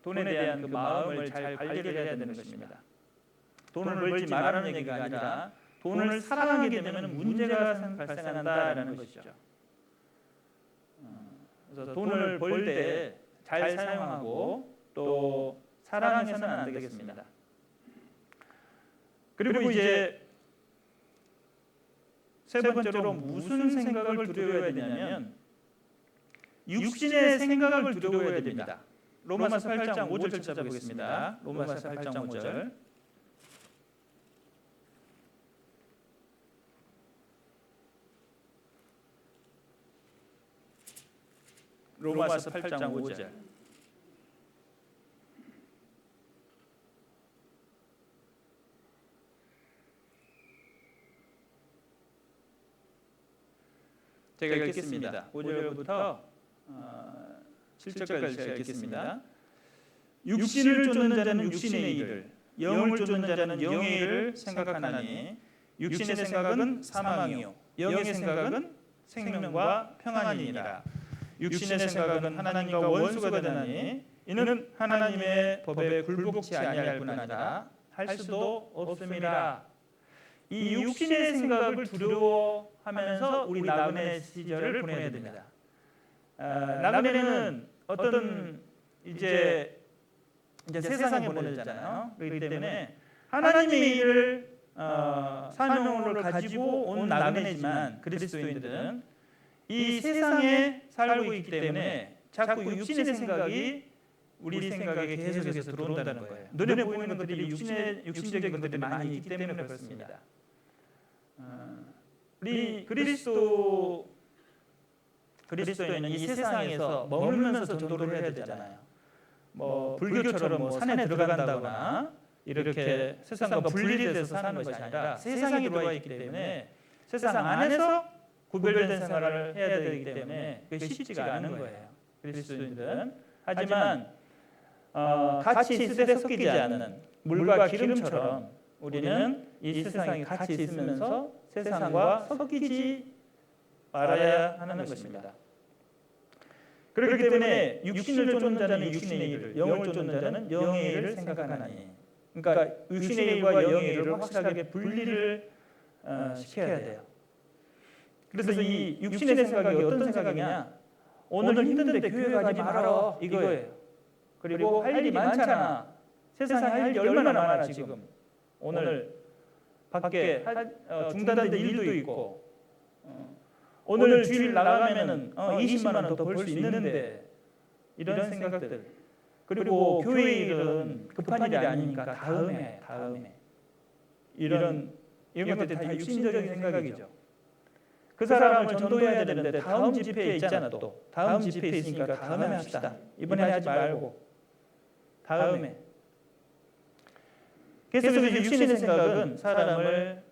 돈에 대한 그 마음을 잘 관리를 해야 되는 것입니다. 돈을 벌지 말라는 얘기가 아니라 돈을 사랑하게 되면 문제가 발생한다라는 것이죠. 그래서 돈을 벌 때 잘 사용하고 또 사랑해서는 안 되겠습니다. 그리고 이제 세 번째로 무슨 생각을 두려워해야 되냐면 육신의 생각을 두려워해야 됩니다. 로마서 8장 5절 찾아보겠습니다. 로마서 8장 5절. 로마서 8장 5절. 제가 읽겠습니다. 5절부터 7절까지 제가 읽겠습니다. 육신을 쫓는 자는 육신의 일을, 영을 쫓는 자는 영의 일을 생각하나니 육신의 생각은 사망이요 영의 생각은 생명과 평안이니라. 육신의 생각은 하나님과 원수가 되나니 이는 하나님의 법에 굴복치 아니할 뿐 아니라 할 수도 없음이라. 이 육신의 생각을 두려워하면서 우리 나그네 시절을 보내야 됩니다. 나그네는 어떤 이제 세상에 보내잖아요. 그렇기 때문에 하나님의 일을 사명을 가지고 온 나그네지만 그리스도인들은 이 세상에 살고 있기 때문에 자꾸 육신의 생각이 우리 생각에 계속해서 들어온다는 거예요. 눈에 보이는 것들이 육신적인 것들이 많이 있기 때문에 그렇습니다. 우리 그리스도인은 이 세상에서 머물면서 전도를 해야 되잖아요. 불교처럼 산에 들어간다거나 이렇게 세상과 분리돼서 사는 것이 아니라 세상에 들어와 있기 때문에 세상 안에서 구별된 생활을 해야 되기 때문에 그게 쉽지가 않은 거예요. 그리스도인들은. 하지만 같이 있을 때 섞이지 않는 물과 기름처럼 우리는 이 세상에 같이 있으면서 세상과 섞이지 말아야 하는 것입니다. 그렇기 때문에 육신을 쫓는 자는 육신의 일을, 영을 쫓는 자는 영의 일을 생각하나니, 그러니까 육신의 일과 영의 일을 확실하게 분리를 시켜야 돼요. 그래서 이 육신의 생각이 어떤 생각이냐? 오늘 힘든데 교회 가지 말아 이거예요. 그리고 할 일이 많잖아. 세상에 할 일이 얼마나 많아 지금. 오늘 밖에 중단된 일도 있고 오늘 주일 나가면은 20만 원 더 벌 수 있는데 이런 생각들. 그리고 교회 일은 급한 일이 아니니까 다음에 이런 것들이 다 육신적인 생각이죠. 그 사람을 전도해야 되는데 다음 집회에 있잖아. 또 다음 집회에 있으니까 다음에 합시다. 이번에 하지 말고 다음에. 그래서 육신의 생각은 사람을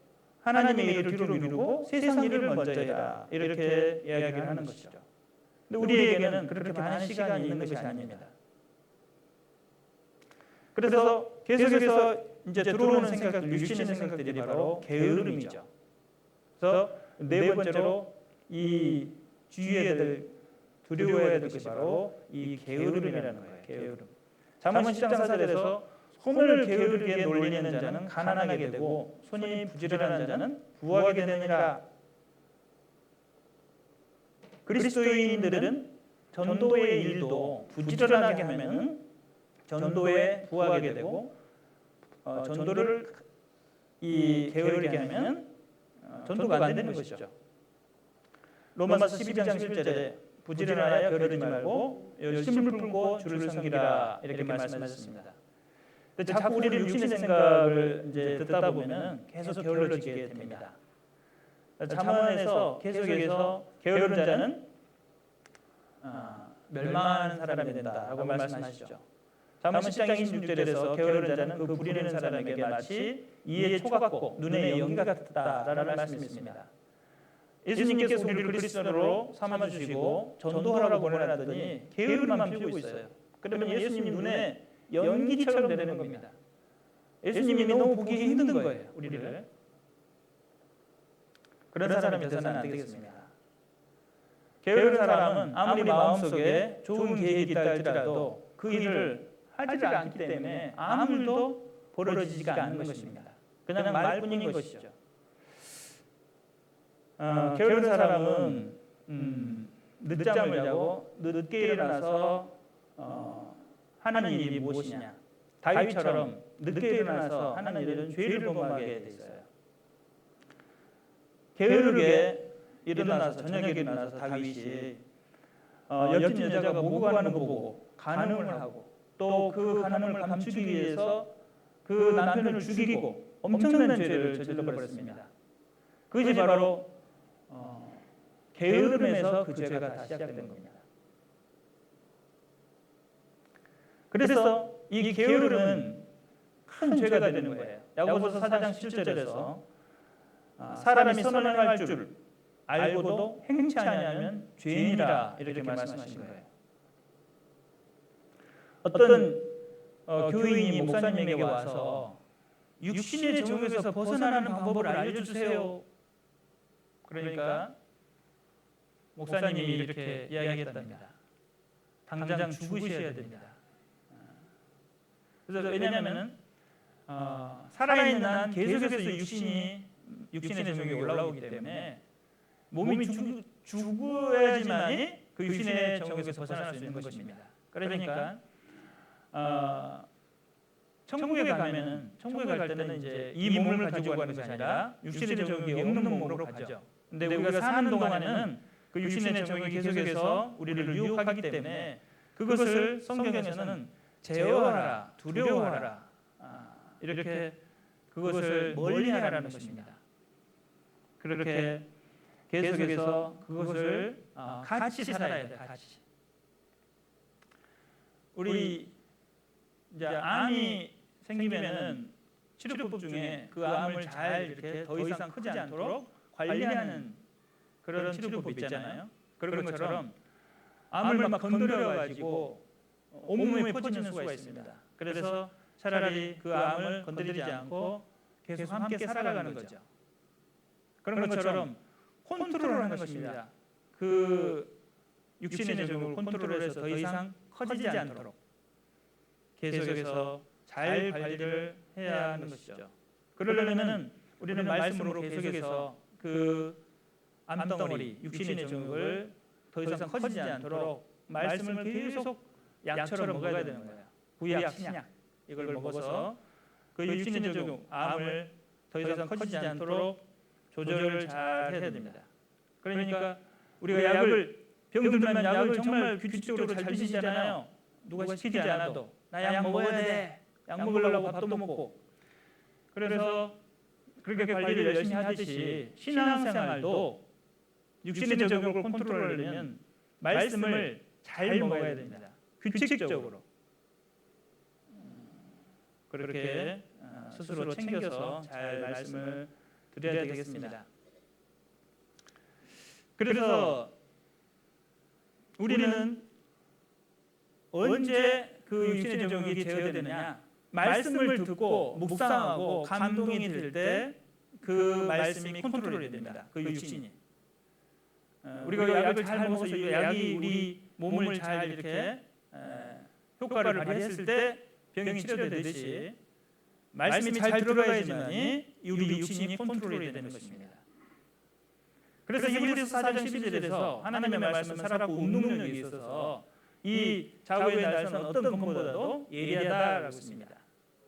하나님의 일을 뒤로 미루고 세상 일을 먼저 해라 이렇게 이야기를 하는 것이죠. 근데 우리에게는 그렇게 많은 시간이 있는 것이 아닙니다. 그래서 계속해서 이제 들어오는 생각들, 육신의 생각들이 바로 게으름이죠. 그래서 네 번째로 이 주의해야 될, 두려워해야 될 것이 바로 이 게으름이라는 거예요. 게으름. 잠언 10장 4절에서 손을 게으르게 놀리는 자는 가난하게 되고 손이 부지런한 자는 부하게 되느니라. 그리스도인들은 전도의 일도 부지런하게 하면 전도에 부하게 되고 전도를 게으르게 하면 전도가 안 되는 것이죠. 로마서 12장 11절에 부지런하여 게으르지 말고 열심을 품고 주를 섬기라 이렇게 말씀하셨습니다. 근데 자꾸 우리는 육신의 생각을 이제 듣다 보면은 계속 게을러지게 됩니다. 잠언에서 계속해서 게으른 자는 멸망하는 사람이 된다라고 말씀하시죠. 잠언 10장 26절에서 게으른 자는 그 부리는 사람에게 마치 이에 초 같고 눈에 연기 같다라는 말씀이 있습니다. 예수님께서 우리를 그리스도로 삼아주시고 전도하라고 보내라더니 게으름만 피우고 있어요. 그러면 예수님 눈에 연기처럼 되는 겁니다. 예수님이 너무 보기 힘든 거예요, 우리를. 그런 사람이 되서는 안 되겠습니다. 게으른 사람은 아무리 마음속에 좋은 계획이 있다 할지라도 그 일을 하지를 않기 때문에 아무 일도 벌어지지가 않는 것입니다. 그냥 말뿐인 것이죠. 게으른 사람은 늦잠을 자고 늦게 일어나서 하는 일이 무엇이냐. 다윗처럼 늦게 일어나서 하는 일은 죄를 범하게 돼 있어요. 게으르게 일어나서 저녁에 일어나서 다윗이 옆집 여자가 목욕하는 거 보고 간음을 하고 또 그 간음을 감추기 위해서 그 남편을 죽이고 엄청난 죄를 저질러 버렸습니다. 그것이 바로 게으름에서 그 죄가 다 시작된 겁니다. 그래서 이 게으름은 큰 죄가 되는 거예요. 야고보서 4장 7절에서 사람이 선언할 줄 알고도 행치 아니하면 죄인이라 이렇게 말씀하신 거예요. 어떤 교인이 목사님에게 와서 육신의 종에서 벗어나는 방법을 알려주세요. 그러니까 목사님이 이렇게 이야기했답니다. 당장 죽으셔야 됩니다. 그래서 왜냐하면 살아있는 한 계속해서 육신의 종이 올라오기 때문에 몸이 죽어야지만이 그 육신의 종에서 벗어날 수 있는 것입니다. 그러니까 천국에 갈 때는 이제 이 몸을 가지고 가는 것이 아니라 육신의 종이 없는 몸으로 가죠. 근데 우리가 사는 동안에는 그 육신의 종이 계속해서 우리를 유혹하기 때문에 그것을 성경에서는 제어하라, 두려워하라 이렇게 그것을 멀리하라는 것입니다. 그렇게 계속해서 그것을 같이 살아야 돼. 같이. 우리 이제 암이 생기면은 치료법 중에 그 암을 잘 이렇게 더 이상 크지 않도록 관리하는 그런 치료법이 있잖아요. 그런 것처럼 암을 막 건드려 가지고 온몸에 퍼지는 수가 있습니다. 그래서 차라리 그 암을 건드리지 않고 계속 함께 살아가는 거죠. 그런 것처럼 컨트롤하는 것입니다. 그 육신의 종을 컨트롤해서 더 이상 커지지 않도록 계속해서 잘 관리를 해야 하는 것이죠. 그러려면은 우리는 말씀으로 계속해서 그 암덩어리 육신의 종을 더 이상 커지지 않도록 말씀을 계속 약처럼 먹어야 되는 거예요. 구약, 신약 이걸 먹어서 그 육신의 종 암을 더 이상 커지지 않도록 조절을 잘 해야 됩니다. 그러니까 우리가 병들면 약을 정말 규칙적으로 잘 드시잖아요. 누가 시키지 않아도 나 약 먹어야 돼. 약 먹으려고 밥도 먹고. 그래서 그렇게 관리를 열심히 하듯이 신앙생활도 육신의 적용을 컨트롤하려면 말씀을 잘 먹어야 됩니다. 규칙적으로. 그렇게 스스로 챙겨서 잘 말씀을 드려야 되겠습니다. 그래서 우리는 언제 그 육신의 종이 제어되느냐? 말씀을 듣고 묵상하고 감동이 될 때 그 말씀이 컨트롤이 됩니다. 그 육신이. 우리가 약을 잘 먹어서 이 약이 우리 몸을 잘 이렇게 효과를 발휘했을 때 병이 치료되듯이 말씀이 잘 들어가야지만이 우리 육신이 컨트롤이 되는 것입니다. 그래서 히브리서 4장 12절에서 하나님의 말씀은 살았고 운동력이 있어서 이 자고의 날선 어떤 검보다도 예리하다라고 했습니다.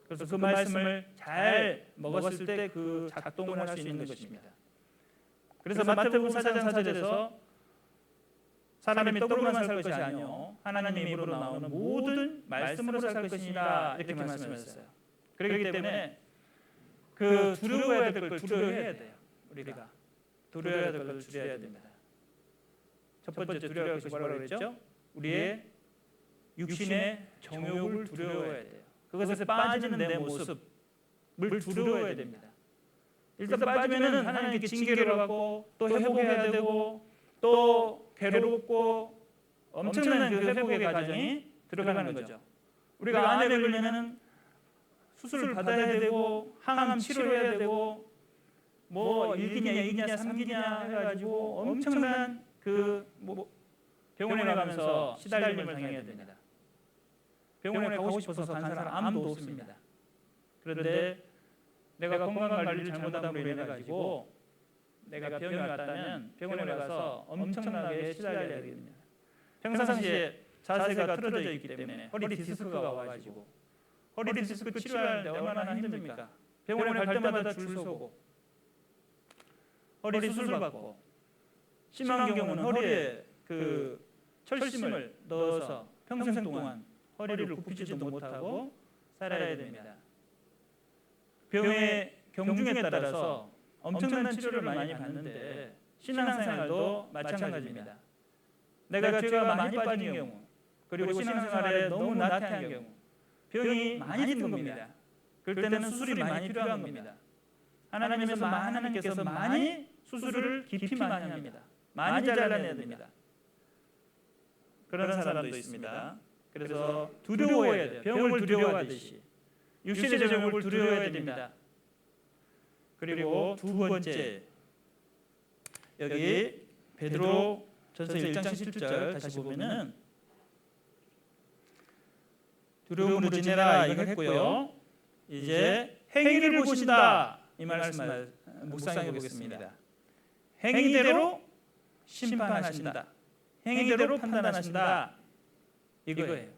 그래서 그 말씀을 잘 먹었을 때 그 작동을 할 수 있는 것입니다. 그래서 마태복음 4장 4절에서 사람이 떡으로만 살 것이 아니요 하나님의 입으로 나오는 모든 말씀으로 살 것이니라 이렇게 말씀하셨어요. 그렇기 때문에 그 두려워해야 될 걸 두려워해야 돼요. 우리가 두려워해야 될 걸 두려워해야 됩니다. 첫 번째 두려워할 것이 뭐라고 그랬죠? 우리의 육신의 정욕을 두려워해야 돼요. 그것에 빠지는 내 모습을 두려워해야 됩니다. 일단 빠지면은 하나님께 징계를 받고 또 회복해야 되고 또 괴롭고 엄청난 그 회복의 과정이 들어가는 거죠. 우리가 암에 걸리면은 수술을 받아야 되고 항암 치료해야 되고 뭐 1기냐 2기냐 3기냐 해가지고 엄청난 병원에 가면서 시달림을 당해야 됩니다. 병원에 가고 싶어서 간 사람 아무도 없습니다. 그런데 내가 건강관리를 잘못함으로 인해 가지고 내가 병이 왔다면 병원에 가서 엄청나게 시달려야 되거든요. 평상시에 자세가 틀어져 있기 때문에 허리 디스크가 와가지고 허리 디스크 치료하는데 얼마나 힘듭니까? 병원에 갈 때마다 줄 서고 허리 수술 받고 심한 경우는 허리에 철심을 넣어서 평생 동안 허리를 굽히지도 못하고 살아야 됩니다. 병의 경중에 따라서 엄청난 치료를 많이 받는데 신앙생활도 마찬가지입니다. 내가 죄가 많이 빠진 경우 그리고 신앙생활에 너무 나태한 경우 병이 많이 든 겁니다. 그럴 때는 수술이 많이 필요한 겁니다. 하나님께서 많이 수술을 깊이 많이 합니다. 많이 잘라내야 됩니다. 그런 사람도 있습니다. 그래서 두려워해야 돼요. 병을 두려워하듯이 육신의 병을 두려워해야 됩니다. 그리고 두 번째, 여기 베드로 전서 1장 17절 다시 보면은 두려움으로 지내라 이걸 했고요. 이제 행위를 보신다 이 말씀을 묵상해 보겠습니다. 행위대로 심판하신다. 행위대로 판단하신다. 이거예요.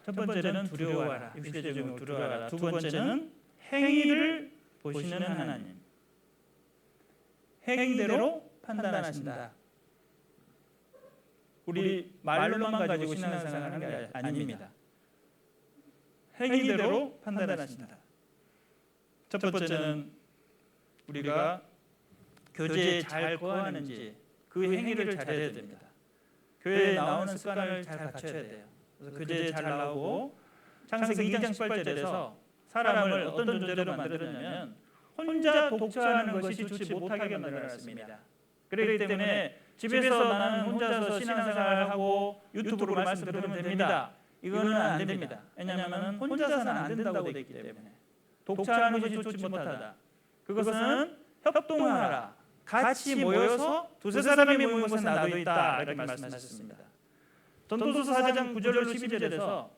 첫 번째는 두려워하라. 육신의 종을 두려워하라. 두 번째는 행위를 보시는 하나님. 행위대로 판단하신다. 우리 말로만 가지고 신앙생활하는 게 아닙니다. 행위대로 판단하신다. 첫 번째는 우리가 교제에 잘 거하는지 그 행위를 잘해야 됩니다. 교회에 나오는 습관을 잘 갖춰야 돼요. 그래서 교제에 잘 나오고 창세기 2장 18절에서 사람을 어떤 존재로 만들었냐면 혼자 독처하는 것이 좋지 못하게 만들어놨습니다. 그렇기 때문에 집에서 나는 혼자서 신앙생활하고 유튜브로 말씀 들으면 됩니다. 이거는 안 됩니다. 왜냐하면 혼자서는 안 된다고 되어 있기 때문에. 독처하는 것이 좋지 못하다. 그것은 협동하라. 같이 모여서 두세 사람이 모인 곳에 나도 있다. 이렇게 말씀하셨습니다. 전도서 4장 9절로 12절에서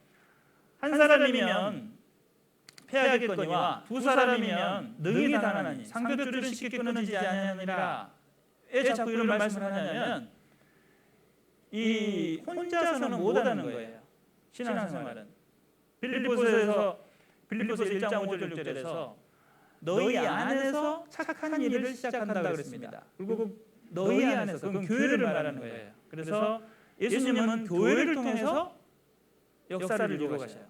한 사람이면 패하겠거니와 두 사람이면 능히 당하나니 상대줄은 쉽게 끊어지지 아니하니라. 왜 자꾸 이런 말씀을 하냐면 이 혼자서는 못하는 거예요. 신앙생활은. 빌립보서 1장 5절 6절에서 너희 안에서 착한 일을 시작한다 그랬습니다. 그리고 너희 안에서 그건 교회를 말하는 거예요. 그래서 예수님은 교회를 통해서 역사를 이루어 가셔요.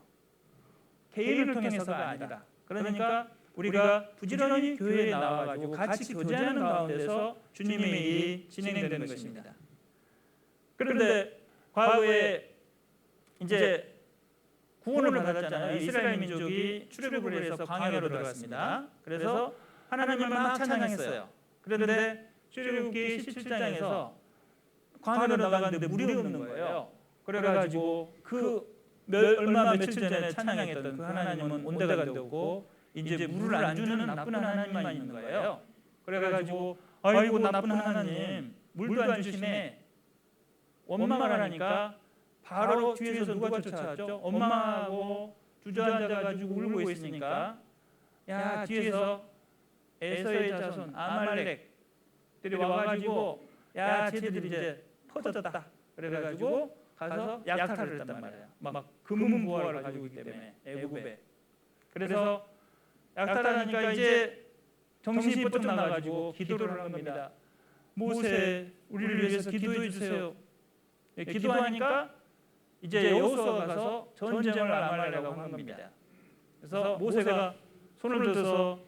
개인을 통해서가 아니라. 그러니까 우리가 부지런히 교회에 나와가지고 같이 교제하는 가운데서 주님의 일이 진행되는 것입니다. 그런데 과거에 이제 구원을 받았잖아요. 이스라엘 민족이 출애굽을 해서 광야로 들어갔습니다. 그래서 하나님을 막 찬양했어요. 그런데 출애굽기 17장에서 광야로 나갔는데 물이 없는 거예요. 그래가지고 얼마 며칠 전에 찬양했던 그 하나님은 온데가 없고 이제 물을 안 주는 나쁜 하나님만 있는 거예요. 그래가지고 아이고 나쁜 하나님 물도 안 주시네 원망을 하니까 바로 뒤에서 누가 쫓아왔죠? 엄마하고 주저앉아가지고 울고 있으니까 야 뒤에서 에서의 자손 아말렉들이 와가지고 야 쟤들이 이제 퍼졌다 그래가지고 가서 약탈을 했단 말이에요. 막 금은보화를 가지고 있기 때문에 애굽에. 그래서 약탈하니까 이제 정신이 번쩍 나가지고 기도를 한 겁니다. 모세 우리를 위해서 기도해 주세요. 기도하니까 이제 여호수아가 가서 전쟁을 아말렉하고 한 겁니다. 그래서 모세가 손을 들어서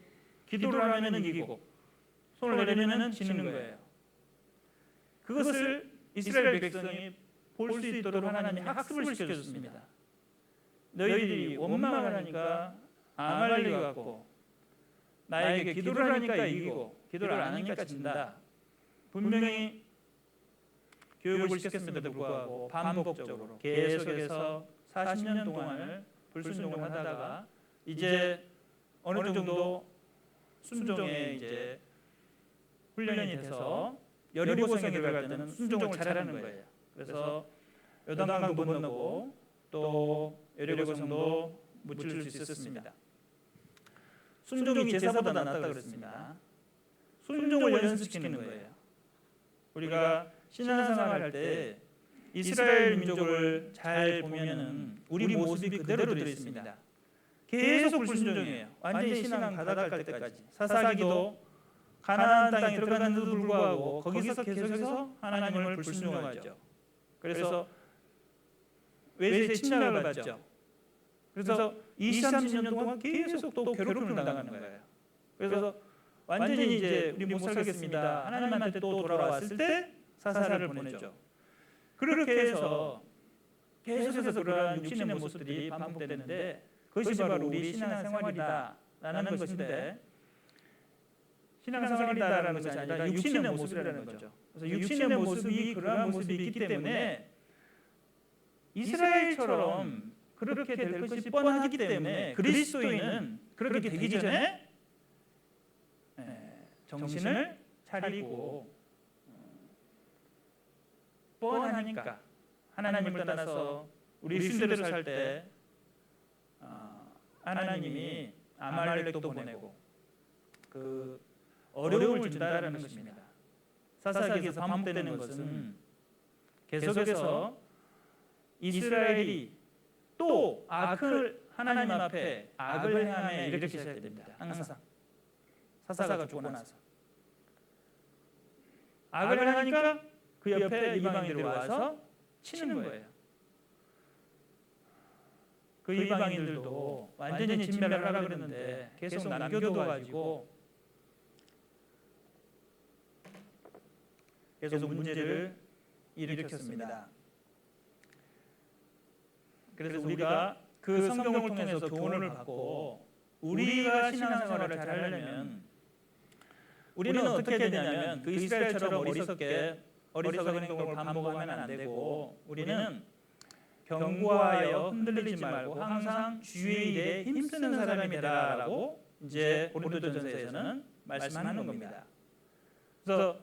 기도를 하면은 이기고 손을 내리면은 지는 거예요. 그것을 이스라엘 백성이 볼 수 있도록 하나님이 학습을 시켜줬습니다. 너희들이 원망을 하니까 아말렉이 갖고 나에게 기도를 하니까 이기고 기도를 안 하니까 진다. 분명히 교육을 시켰음에도 불구하고 반복적으로 계속해서 40년 동안을 불순종을 하다가 이제 어느 정도 순종에 이제 훈련이 돼서 여리고성에 들어갈 때는 순종을 잘하는 거예요. 그래서 요단강도 건너고 또 여리고성도 무찌를 수 있었습니다. 순종이 제사보다 낫다고 그랬습니다. 순종을 연습시키는 거예요. 우리가 신앙생활 할 때 이스라엘 민족을 잘 보면은 우리 모습이 그대로 들어 있습니다. 계속 불순종이에요. 완전히 신앙 바닥갈 때까지. 사사기도 가나안 땅에 들어갔는데도 불구하고 거기서 계속해서 하나님을 불순종하죠. 그래서 외세의 침략을 받죠. 그래서 20, 30년 동안 계속 또 괴롭힘을 당하는 거예요. 그래서 완전히 이제 우리 못 살겠습니다. 하나님한테 또 돌아왔을 때 사사를 보내죠. 그렇게 해서 계속해서 그러한 육신의 모습들이 반복되는데 그것이 바로 우리 신앙생활이다라는 것인데 신앙생활이다라는 것이 아니라 육신의 모습이라는 거죠. 그래서 육신의 모습이 그러한 모습이 있기 때문에 이스라엘처럼 그렇게 될 것이 뻔하기 때문에 그리스도인은 그렇게 되기 전에 정신을 차리고 뻔하니까 하나님을 떠나서 우리 실대로 살 때 하나님이 아말렉도 보내고 그 어려움을 준다라는 것입니다. 사사기에서 반복되는 것은 계속해서 이스라엘이 또 악을 하나님 앞에 악을 행함에 이렇게 시작됩니다. 항상 사사가 죽고 나서 악을 행하니까 그 옆에 이방인들이 와서 치는 거예요. 그 이방인들도 완전히 진멸을 하려고 그랬는데 계속 남겨둬가지고 계속 문제를 일으켰습니다. 그래서 우리가 그 성경을 통해서 교훈을 받고 우리가 신앙생활을 잘 하려면 우리는 어떻게 해야 되냐면 그 이스라엘처럼 어리석은 행동을 반복하면 안 되고 우리는 견고하여 흔들리지 말고 항상 주의 일에 힘쓰는 사람이 되라라고 이제 고린도전서에서는 말씀하는 겁니다. 그래서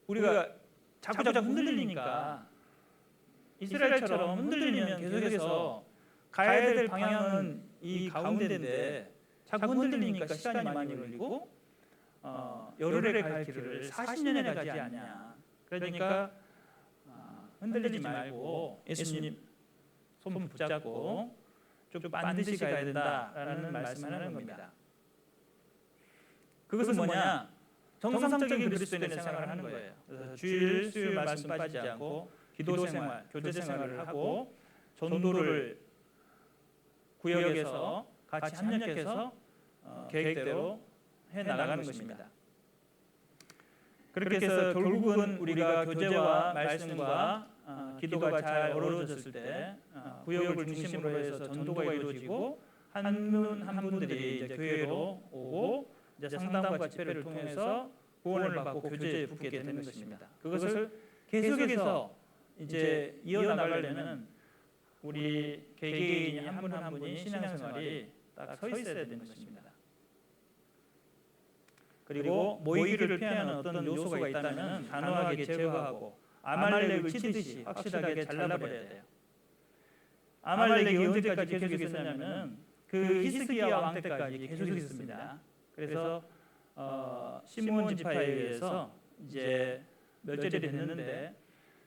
우리가 자꾸 흔들리니까 이스라엘처럼 흔들리면 계속해서 가야 될 방향은 이 가운데인데 자꾸 흔들리니까 시간이 많이 걸리고 열흘에 갈 길을 40년에 가지 않냐. 그러니까 흔들리지 말고 예수님 손 붙잡고 쭉 반드시 가야 된다라는 말씀을 하는 겁니다. 그것은 뭐냐? 정상적인 그리스도인의 생활을 하는 거예요. 그래서 주일, 수요일 말씀 빠지지 않고 기도 생활, 교제 생활을 하고 전도를 구역에서 같이 협력해서 계획대로 해 나가는 것입니다. 그렇게 해서 결국은 우리가 교제와 말씀과 기도가 잘 어우러졌을 때 구역을 중심으로 해서 전도가 이루어지고 한 분 한 분들이 이제 교회로 오고 이제 상담과 집회를 통해서 구원을 받고 교제에 붙게 되는 것입니다. 그것을 계속해서 이제 이어나가려면 우리 개개인이 한 분 한 분이 신앙생활이 딱 서 있어야 되는 것입니다. 그리고 모이기를 피하는 어떤 요소가 있다면 단호하게 제거하고 아말렉을 치듯이 확실하게 잘라버려야 돼요. 아말렉이 언제까지 계속 있었냐면 그 히스기야 왕 때까지 계속 있었습니다. 그래서 시므온 지파에 의해서 이제 몇 절이 됐는데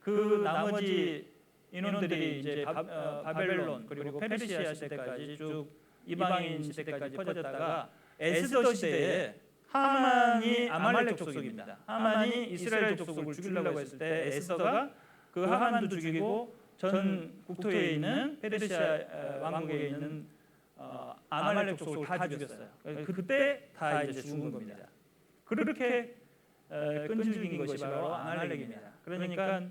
그 나머지 인원들이 이제 바벨론 그리고 페르시아 시대까지 쭉 이방인 시대까지 퍼졌다가 에스더 시대에 하만이 아말렉 족속입니다. 하만이 이스라엘 족속을 죽이려고 했을 때 에스더가 그 하만도 죽이고 전 국토에 있는 페르시아 왕국에 있는 아말렉 족속을 다 죽였어요. 그때 다 이제 죽은 겁니다. 그렇게 끈질긴 것이 바로 아말렉입니다. 그러니까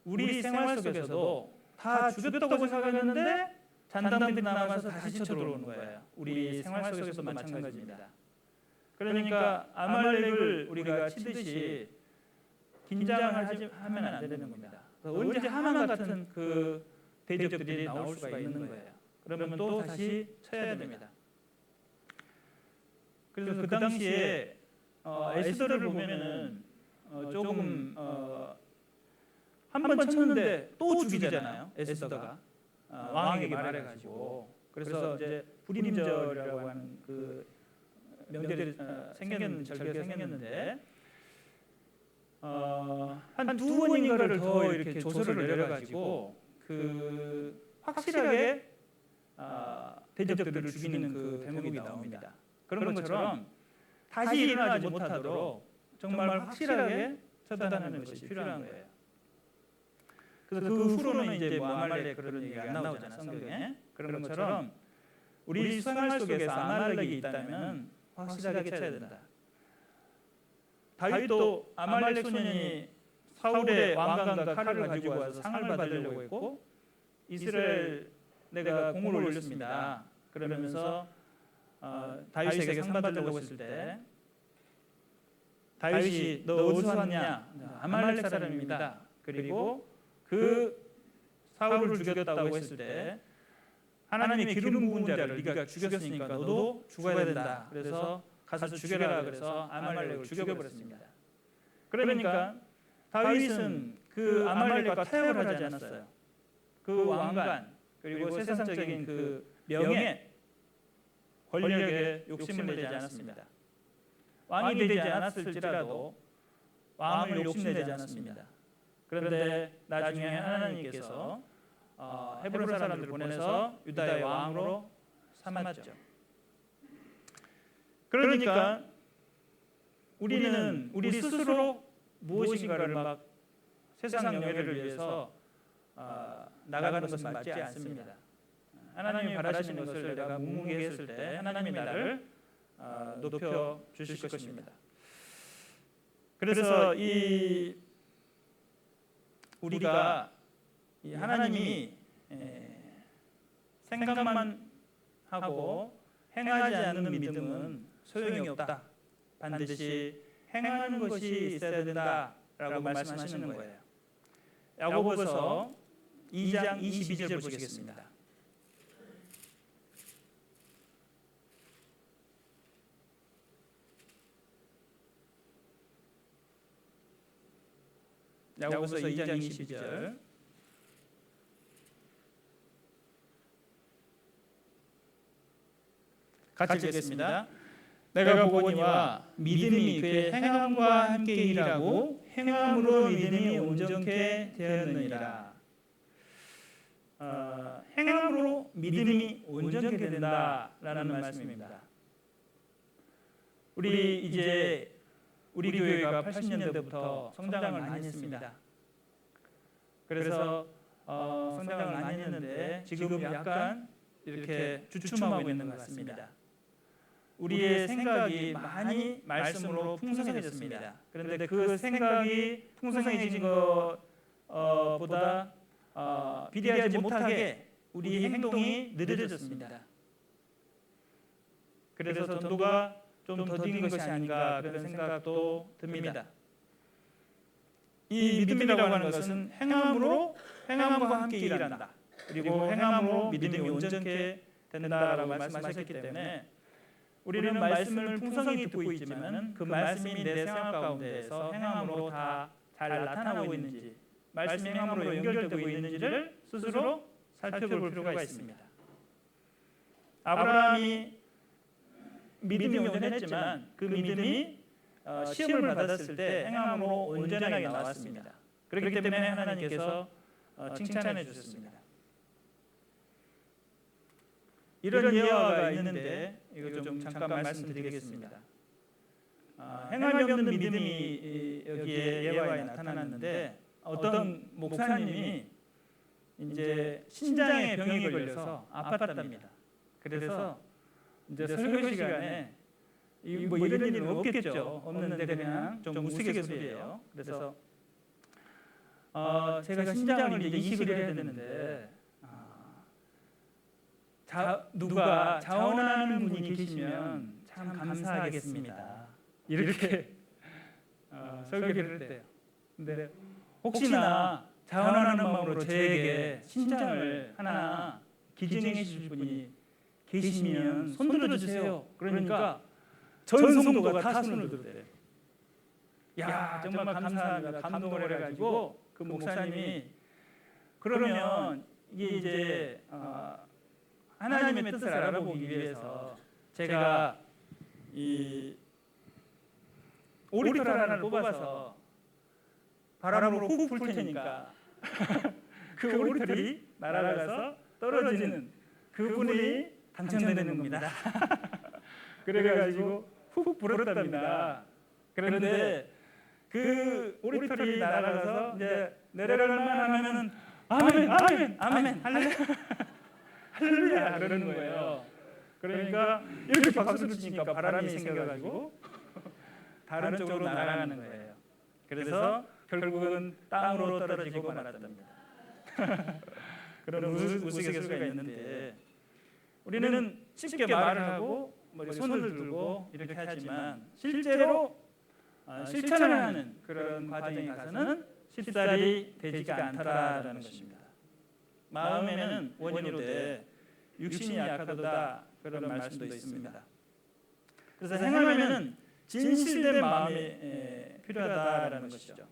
우리 생활 속에서도 다 죽였다고 생각했는데 잔당들이 남아서 다시 쳐들어오는 거예요. 우리 생활 속에서도 마찬가지입니다. 그러니까 아말렉을 우리가 치듯이 긴장을 하면 안 되는 겁니다. 언제 하만 같은 그 대적들이 나올 수가 있는 거예요. 그러면 또 다시 쳐야 됩니다. 그래서 그 당시에 에스더를 보면은 조금 한 번 쳤는데 또 죽이잖아요. 에스더가 왕에게 말해가지고. 그래서 이제 불임절이라고 하는 그 명절이 절기가 생겼는데 한 두 번인가를 더 이렇게 조서를 내려가지고 그 확실하게 대적들을 죽이는 그 대목이 나옵니다. 그런 것처럼 다시 일어나지 못하도록 정말 확실하게 처단하는 것이 필요한 거예요. 그래서 그 후로는 이제 뭐 아말렉 그런 얘기가 안 나오잖아요, 성경에. 그런 것처럼 우리 생활 속에서 아말렉이 있다면 확실하게 쳐야 된다. 다윗도 아말렉 소년이 사울의 왕관과 칼을 가지고 와서 상을 받으려고 했고 이스라엘 내가 공을 올렸습니다. 그러면서 다윗에게 상 받으려고 했을 때 다윗이 너 어디서 왔냐? 아말렉 사람입니다. 그리고 그 사울을 죽였다고 했을 때 하나님의 기름 부은 자를 네가 죽였으니까 너도 죽어야 된다. 그래서 가서 죽여라. 그래서 아말렉을 죽여버렸습니다. 그러니까 다윗은 그 아말렉과 타협을 하지 않았어요. 그 왕관 그리고 세상적인 그 명예, 권력에 욕심을 내지 않았습니다. 왕이 되지 않았을지라도 왕을 욕심내지 않았습니다. 그런데 나중에 하나님께서 헤브론 사람들을 보내서 유다의 왕으로 삼았죠. 그러니까 우리는 우리 스스로 무엇인가를 막 세상 영예를 위해서 나가는 것은 맞지 않습니다. 하나님이 바라시는 것을 내가 묵묵히 했을 때 하나님이 나를 높여 주실 것입니다. 그래서 우리가 하나님이 생각만 하고 행하지 않는 믿음은 소용이 없다. 반드시 행하는 것이 있어야 된다라고 말씀하시는 거예요. 야고보서 2장 22절 보시겠습니다. 야고보서 2장 22절 같이 읽겠습니다. 내가 보거니와 믿음이 그의 행함과 함께 일하고 행함으로 믿음이 온전케 되었느니라. 행함으로 믿음이 온전케 된다라는 말씀입니다. 우리 교회가 80년대부터 성장을 많이 했습니다. 그래서 성장을 많이 했는데 지금 약간 이렇게 주춤하고 있는 것 같습니다. 우리의 생각이 많이 말씀으로 풍성해졌습니다. 그런데 그 생각이 풍성해진 것보다 비례하지 못하게 우리 행동이 느려졌습니다. 그래서 전도가 좀 더딘 것이 아닌가 그런 생각도 듭니다. 이 믿음이라고 하는 것은 행함과 함께 일한다. 그리고 행함으로 믿음이 온전케 된다라고 말씀하셨기 때문에 우리는 말씀을 풍성히 듣고 있지만 그 말씀이 내 생활 가운데에서 행함으로 다 잘 나타나고 있는지 말씀이 행함으로 연결되고 있는지를 스스로 살펴볼 필요가 있습니다. 아브라함이 믿음이 온전했지만 그 믿음이 시험을 받았을 때 행함으로 온전하게 나왔습니다. 그렇기 때문에 하나님께서 칭찬해 주셨습니다. 이런 예화가 있는데 이거 좀 잠깐 말씀드리겠습니다. 행함이 없는 믿음이 여기에 예화에 나타났는데 어떤 목사님이 이제 신장에 병이 걸려서 아팠답니다. 그래서 이제 설교 시간에 뭐 이런 일은 없겠죠. 없는데 그냥 좀 우스갯소리예요. 그래서 제가 신장을 이제 이식을 해야 되는데 누가 자원하는 분이 계시면 참 감사하겠습니다. 이렇게 설교를 했대요. 근데 혹시나 자원하는 마음으로 저에게 신장을 하나 기증해 주실 분이 계시면 손 들어주세요. 그러니까 전 성도가 다 손을 들었대요. 야, 정말 감사합니다. 감동을 해가지고 그 목사님이 그러면 이게 이제 하나님의 뜻을 알아보기 위해서 제가 이 오리털 하나를 뽑아서 바람으로 훅 불 테니까 그 오리털이 날아가서 떨어지는 그분이 당첨되는 겁니다. 그래가지고 훅 불었답니다. 그런데 그 오리털이 날아가서 이제 내려갈만 하면은 아멘, 아멘, 아멘, 할렐루야 그러는 거예요. 그러니까 이렇게 박수를 치니까 바람이 생겨가지고 다른 쪽으로 날아가는 거예요. 그래서 결국은 땅으로 떨어지고 말았답니다. 그런 우스갯소리가 있는데 우리는 쉽게 말을 하고 손을 들고 이렇게 하지만 실제로 실천을 하는 그런 과정에 가서는 쉽사리 되지가 않더라라는 것입니다. 마음에는 원이로되 육신이 약하도다 그런 말씀도 있습니다. 그래서 행하면은 진실된 마음이 필요하다라는 것이죠.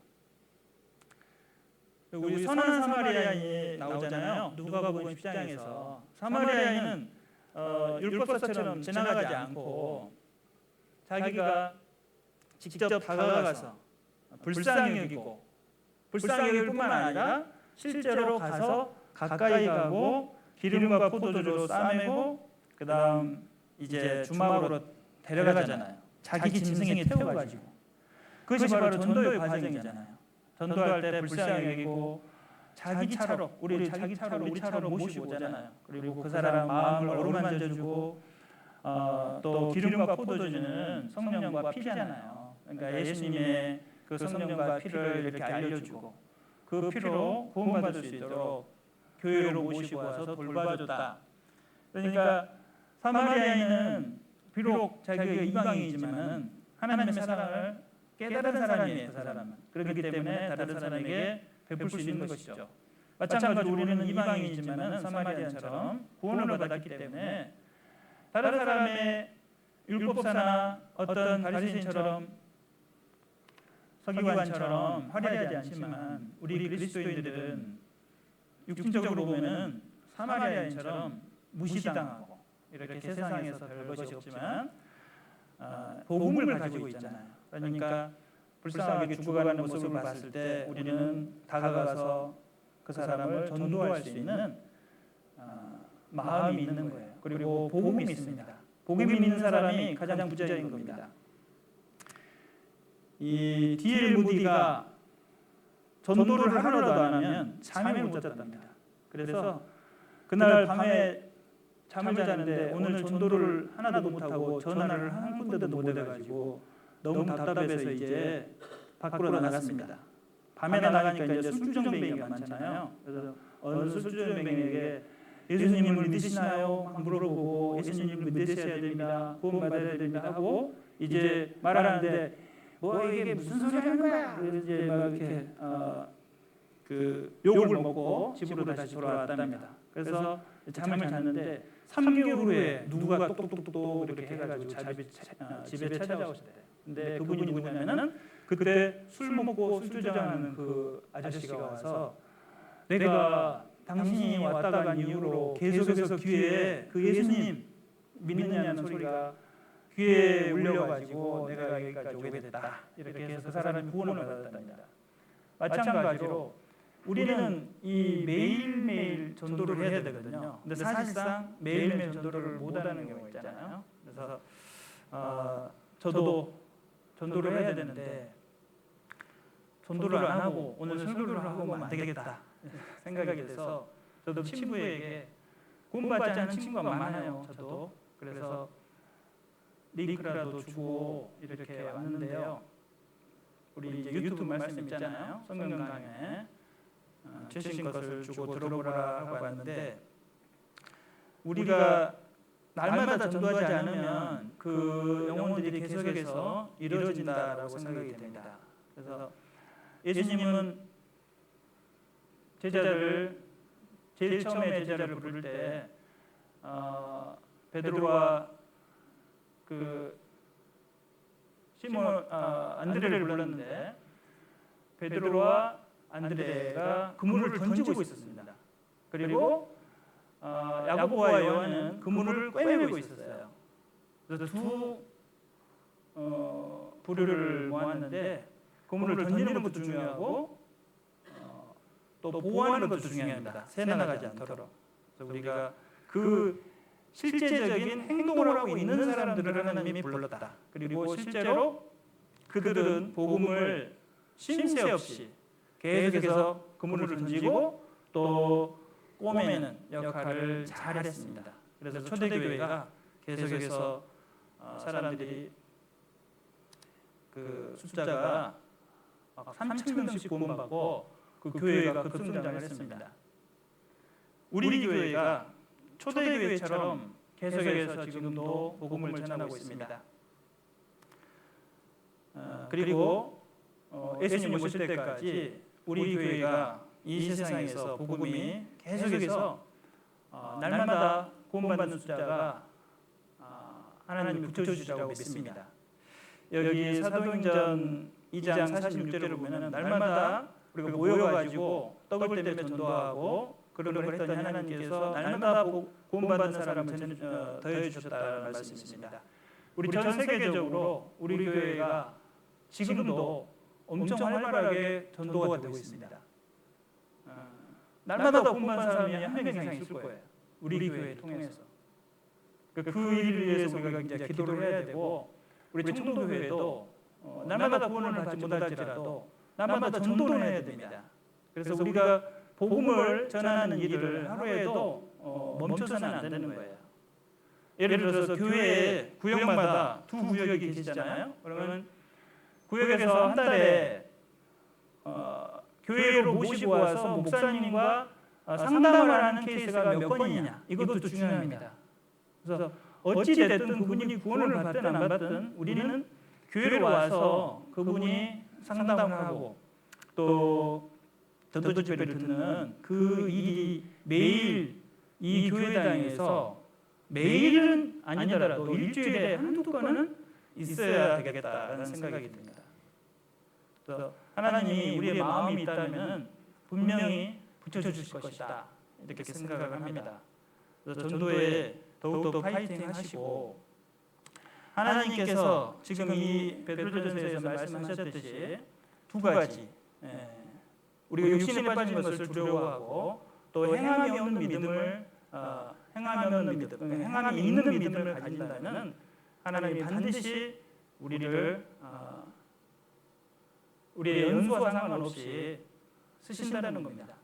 우리 선한 사마리아인이 나오잖아요. 누가복음 10장에서 사마리아인은 율법사처럼 지나가지 않고 자기가 직접 다가가서 불쌍히 여기고 불쌍히 여길 뿐만 아니라 실제로 가서 가까이 가고 기름과 포도주로 싸매고 그 다음 이제 주막으로 데려가잖아요. 자기 짐승에 태워가지고. 그것이 바로 전도의 과정이잖아요. 전도할 때 불쌍히 여기고 자기 차로 우리 차로 모시고 오잖아요. 그리고 그 사람 마음을 어루만져주고 또 기름과 포도주는 성령과 피잖아요. 그러니까 예수님의 그 성령과 피를 이렇게 알려주고 그 피로 구원받을 수 있도록 교회로 모시고 와서 돌봐줬다. 그러니까 사마리아인은 비록 자기가 이방인이지만은 하나님의 사랑을 깨달은 사람이에요. 그 사람은. 그렇기 때문에 다른 사람에게 베풀 수 있는 것이죠. 마찬가지로 우리는 이방인이지만은 사마리아인처럼 구원을 받았기 때문에 다른 사람의 율법사나 어떤 바리새인처럼 서기관처럼 화려하지 않지만 우리 그리스도인들은 육신적으로 보면은 사마리아인처럼 무시당하고 이렇게 세상에서 별 것이 없지만 복음을 가지고 있잖아요. 그러니까 불쌍하게 죽어가는 모습을 봤을 때 우리는 다가가서 그 사람을 전도할 수 있는 마음이 있는 거예요. 그리고 복음이 있습니다. 복음이 있는 사람이 가장 부자인 겁니다. 이 D.L. 무디가 전도를 하루라도 안 하면 잠을 못 잤답니다. 그래서 그날 밤에 잠을 자는데 오늘 전도를 하나도 못하고 전화를 한 군데도 못 해가지고 너무 답답해서 이제 밖으로 나갔습니다. 밤에 나가니까 이제 술주정뱅이가 많잖아요. 그래서 어느 술주정뱅이에게 예수님을 믿으시나요? 물어보고 예수님을 믿으셔야 됩니다. 구원받아야 됩니다 하고 이제 말하는데 뭐 이게 무슨 소리 하는 거야? 그래서 이제 막 이렇게 그 욕을 먹고 집으로 다시 돌아왔답니다. 그래서 잠을 잤는데 3개월 후에 누가 똑똑똑똑 이렇게 해가지고 집에 찾아오셨대요. 근데 그분이 누구냐면은 그때 술 먹고 술주정하는 그 아저씨가 와서 내가 당신이 왔다 간 이후로 계속해서 귀에 그 예수님 믿느냐는 소리가 귀에 울려가지고 내가 여기까지 오게 됐다. 이렇게 해서 그 사람이 구원을 받았답니다. 마찬가지로 우리는 이 매일매일 전도를 해야 되거든요. 근데 사실상 매일매일 전도를 못하는 경우 있잖아요. 그래서 저도 전도를 해야 되는데 전도를 안 하고 오늘 설교를 하고 오면 안 되겠다 생각이 돼서 저도 친구에게 구원받지 않은 친구가 많아요. 저도. 그래서 링크라도 주고 이렇게 왔는데요. 우리 이제 유튜브 말씀 있잖아요. 성경 강의 최신 것을 주고 들어보라 하고 왔는데 우리가 날마다 전도하지 않으면 그 영혼들이 계속해서 이루어진다라고 생각이 됩니다. 그래서 예수님은 제자를 제일 처음에 제자를 부를 때 베드로와 그 시몬 안드레를 불렀는데 베드로와 안드레가 그물을 던지고 있었습니다. 그리고 야고보와 요한은 그물을 꿰매고 있었어요. 그래서 두 부류를 모았는데 그물을 던지는 것도 중요하고 또 보호하는 것도 중요합니다. 새 나가지 않도록. 그래서 우리가 그 실제적인 행동을 하고 있는 사람들을 하나님이 불렀다. 그리고 실제로 그들은 복음을 쉼새 없이 계속해서 그물을 던지고 또 꼬매는 역할을 잘했습니다. 그래서 초대교회가 계속해서 사람들이 그 숫자가 3,000명씩 구원받고 그 교회가 급성장을 했습니다. 우리 교회가 초대교회처럼 계속해서 지금도 복음을 전하고 있습니다. 그리고 예수님 오실 때까지 우리 교회가 이 세상에서 복음이 계속해서 날마다 구원받는 숫자가 하나님이 붙여주시라고 믿습니다. 여기 사도행전 2장 46절을 보면 날마다 우리가 모여가지고 떡을 떼며 전도하고 그런 걸 했더니 하나님께서 날마다 구원받는 사람을 더해 주셨다는 말씀이 있습니다. 우리 전 세계적으로 우리 교회가 지금도 엄청 활발하게 전도가 되고 있습니다. 날마다 구원받는 사람이 한 명 이상 있을 거예요. 우리 교회를 통해서. 그 일을 위해서 우리가 이제 기도를 해야 되고 우리 청도교회도 날마다 구원을 받지 못할지라도 날마다 전도를 해야 됩니다. 그래서 우리가 복음을 전하는 일을 하루에도 멈춰서는 안 되는 거예요. 예를 들어서 교회에 구역마다 두 구역이 계시잖아요. 그러면 구역에서 한 달에 교회로 모시고 와서 목사님과 상담을 하는 케이스가 몇 건이냐 이것도 중요합니다. 그래서 어찌 됐든 그분이 구원을 받든 안 받든 우리는 교회로 와서 그분이 상담을 하고 또 전도 집회를 듣는 그 일이 매일 이 교회당에서 매일은 아니더라도 일주일에 한두 건은 있어야 되겠다라는 생각이 듭니다. 그래서 하나님이 우리의 마음이 있다면 분명히 붙여주실 것이다 이렇게 생각을 합니다. 그래서 전도에 더욱더 파이팅 하시고 하나님께서 지금 이 베드로전서에서 말씀하셨듯이 두 가지 우리가 육신에 빠진 것을 두려워하고 또 행함이 없는 믿음을 행함이 있는 믿음을 가진다면 하나님이 반드시 우리를 우리의 연수와 상관없이 쓰신다는 겁니다.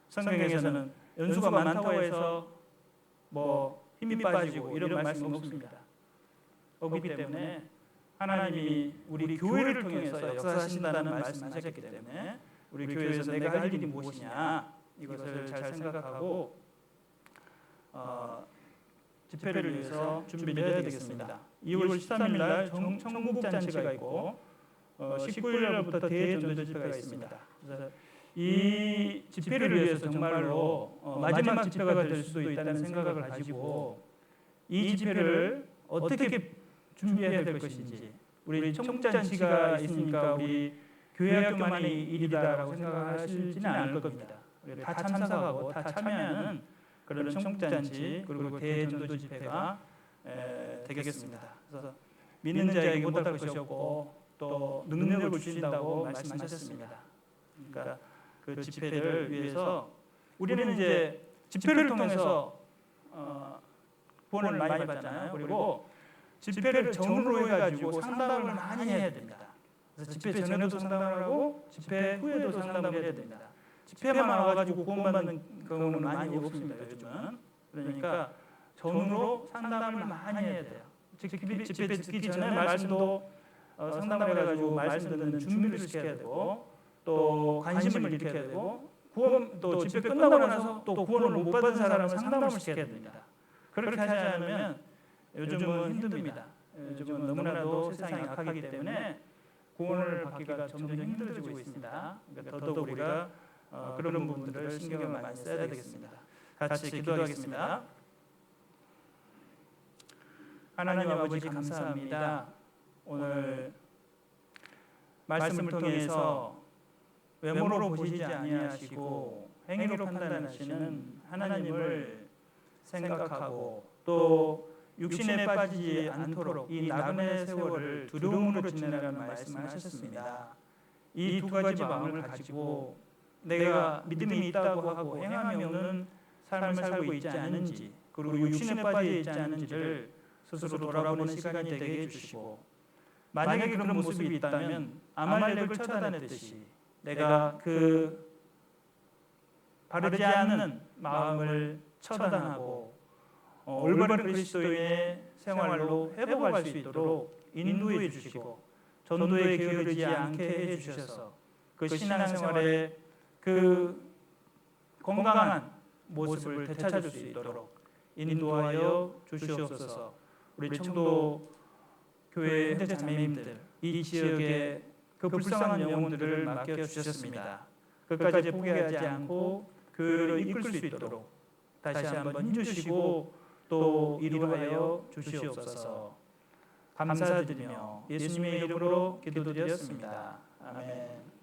성경에서는 연수가 많다고 해서 뭐 힘이 빠지고 이런 말씀이 없습니다. 없기 때문에 하나님이 우리 교회를 통해서 역사하신다는 말씀하셨기 때문에 우리 교회에서 내가 할 일이 무엇이냐 이것을 잘 생각하고 집회를 위해서 준비를 해야 되겠습니다. 2월 13일 날 청국잔치가 있고 19일 날부터 대전도 집회가 있습니다. 그래서 이 집회를 위해서 정말로 마지막 집회가 될 수도 있다는 생각을 가지고 이 집회를 어떻게 준비해야 될 것인지 우리 청국잔치가 있으니까 우리 교회 학교만의 일이다라고 생각하시지는 않을 겁니다. 다 참석하고 다 참여하는 그런 청국잔치 그리고 대전도 집회가 되겠습니다. 그래서 믿는 자에게 못할 것이 없고 또 능력을 주신다고 말씀하셨습니다. 그러니까 그 집회를 위해서 우리는 이제 집회를 통해서 구원을 많이 받잖아요. 그리고 집회를 전후로 해가지고 상담을 많이 해야 됩니다. 그래서 집회 전에도 상담을 하고 집회 후에도 상담을 해야 됩니다. 집회만 와가지고 구원받는 경우는 많이 없습니다. 요즘은. 그러니까 전후로 상담을 많이 해야 돼요. 집회 듣기 전에 말씀도 상담을 해가지고 말씀 듣는 준비를 시켜야 되고 또 관심을 일으켜야 되고 구원 또 집회 끝나고 나서 또 구원을 못 받은 사람을 상담을 시켜야 됩니다. 그렇게 하지 않으면 요즘은 힘듭니다. 요즘은 너무나도 세상이 악하기 때문에 구원을 받기가 점점 힘들어지고 있습니다. 그러니까 더더욱 우리가 그런 부분들을 신경을 많이 써야 되겠습니다. 같이 기도하겠습니다. 하나님 아버지 감사합니다. 오늘 말씀을 통해서 외모로 보시지 아니하시고 행위로 판단하시는 하나님을 생각하고 또 육신에 빠지지 않도록 이 나그네 세월을 두려움으로 지내라는 말씀을 하셨습니다. 이 두 가지 마음을 가지고 내가 믿음이 있다고 하고 행함이 없는 삶을 살고 있지 않은지, 그리고 육신에 빠져 있지 않은지를 스스로 돌아보는 시간이 되게 해주시고, 만약에 그런 모습이 있다면 아말렉을 처단했듯이 내가 그 바르지 않는 마음을 처단하고 올바른 그리스도인의 생활로 회복할 수 있도록 인도해 주시고 전도에 게으르지 않게 해 주셔서 그 신앙생활의 그 건강한 모습을 되찾을 수 있도록 인도하여 주시옵소서. 우리 청도 교회 형제 자매님들, 이 지역의 그 불쌍한 영혼들을 맡겨 주셨습니다. 끝까지 포기하지 않고 교회를 이끌 수 있도록 다시 한번 힘주시고 또 이루하여 주시옵소서. 감사드리며 예수님의 이름으로 기도드렸습니다. 아멘.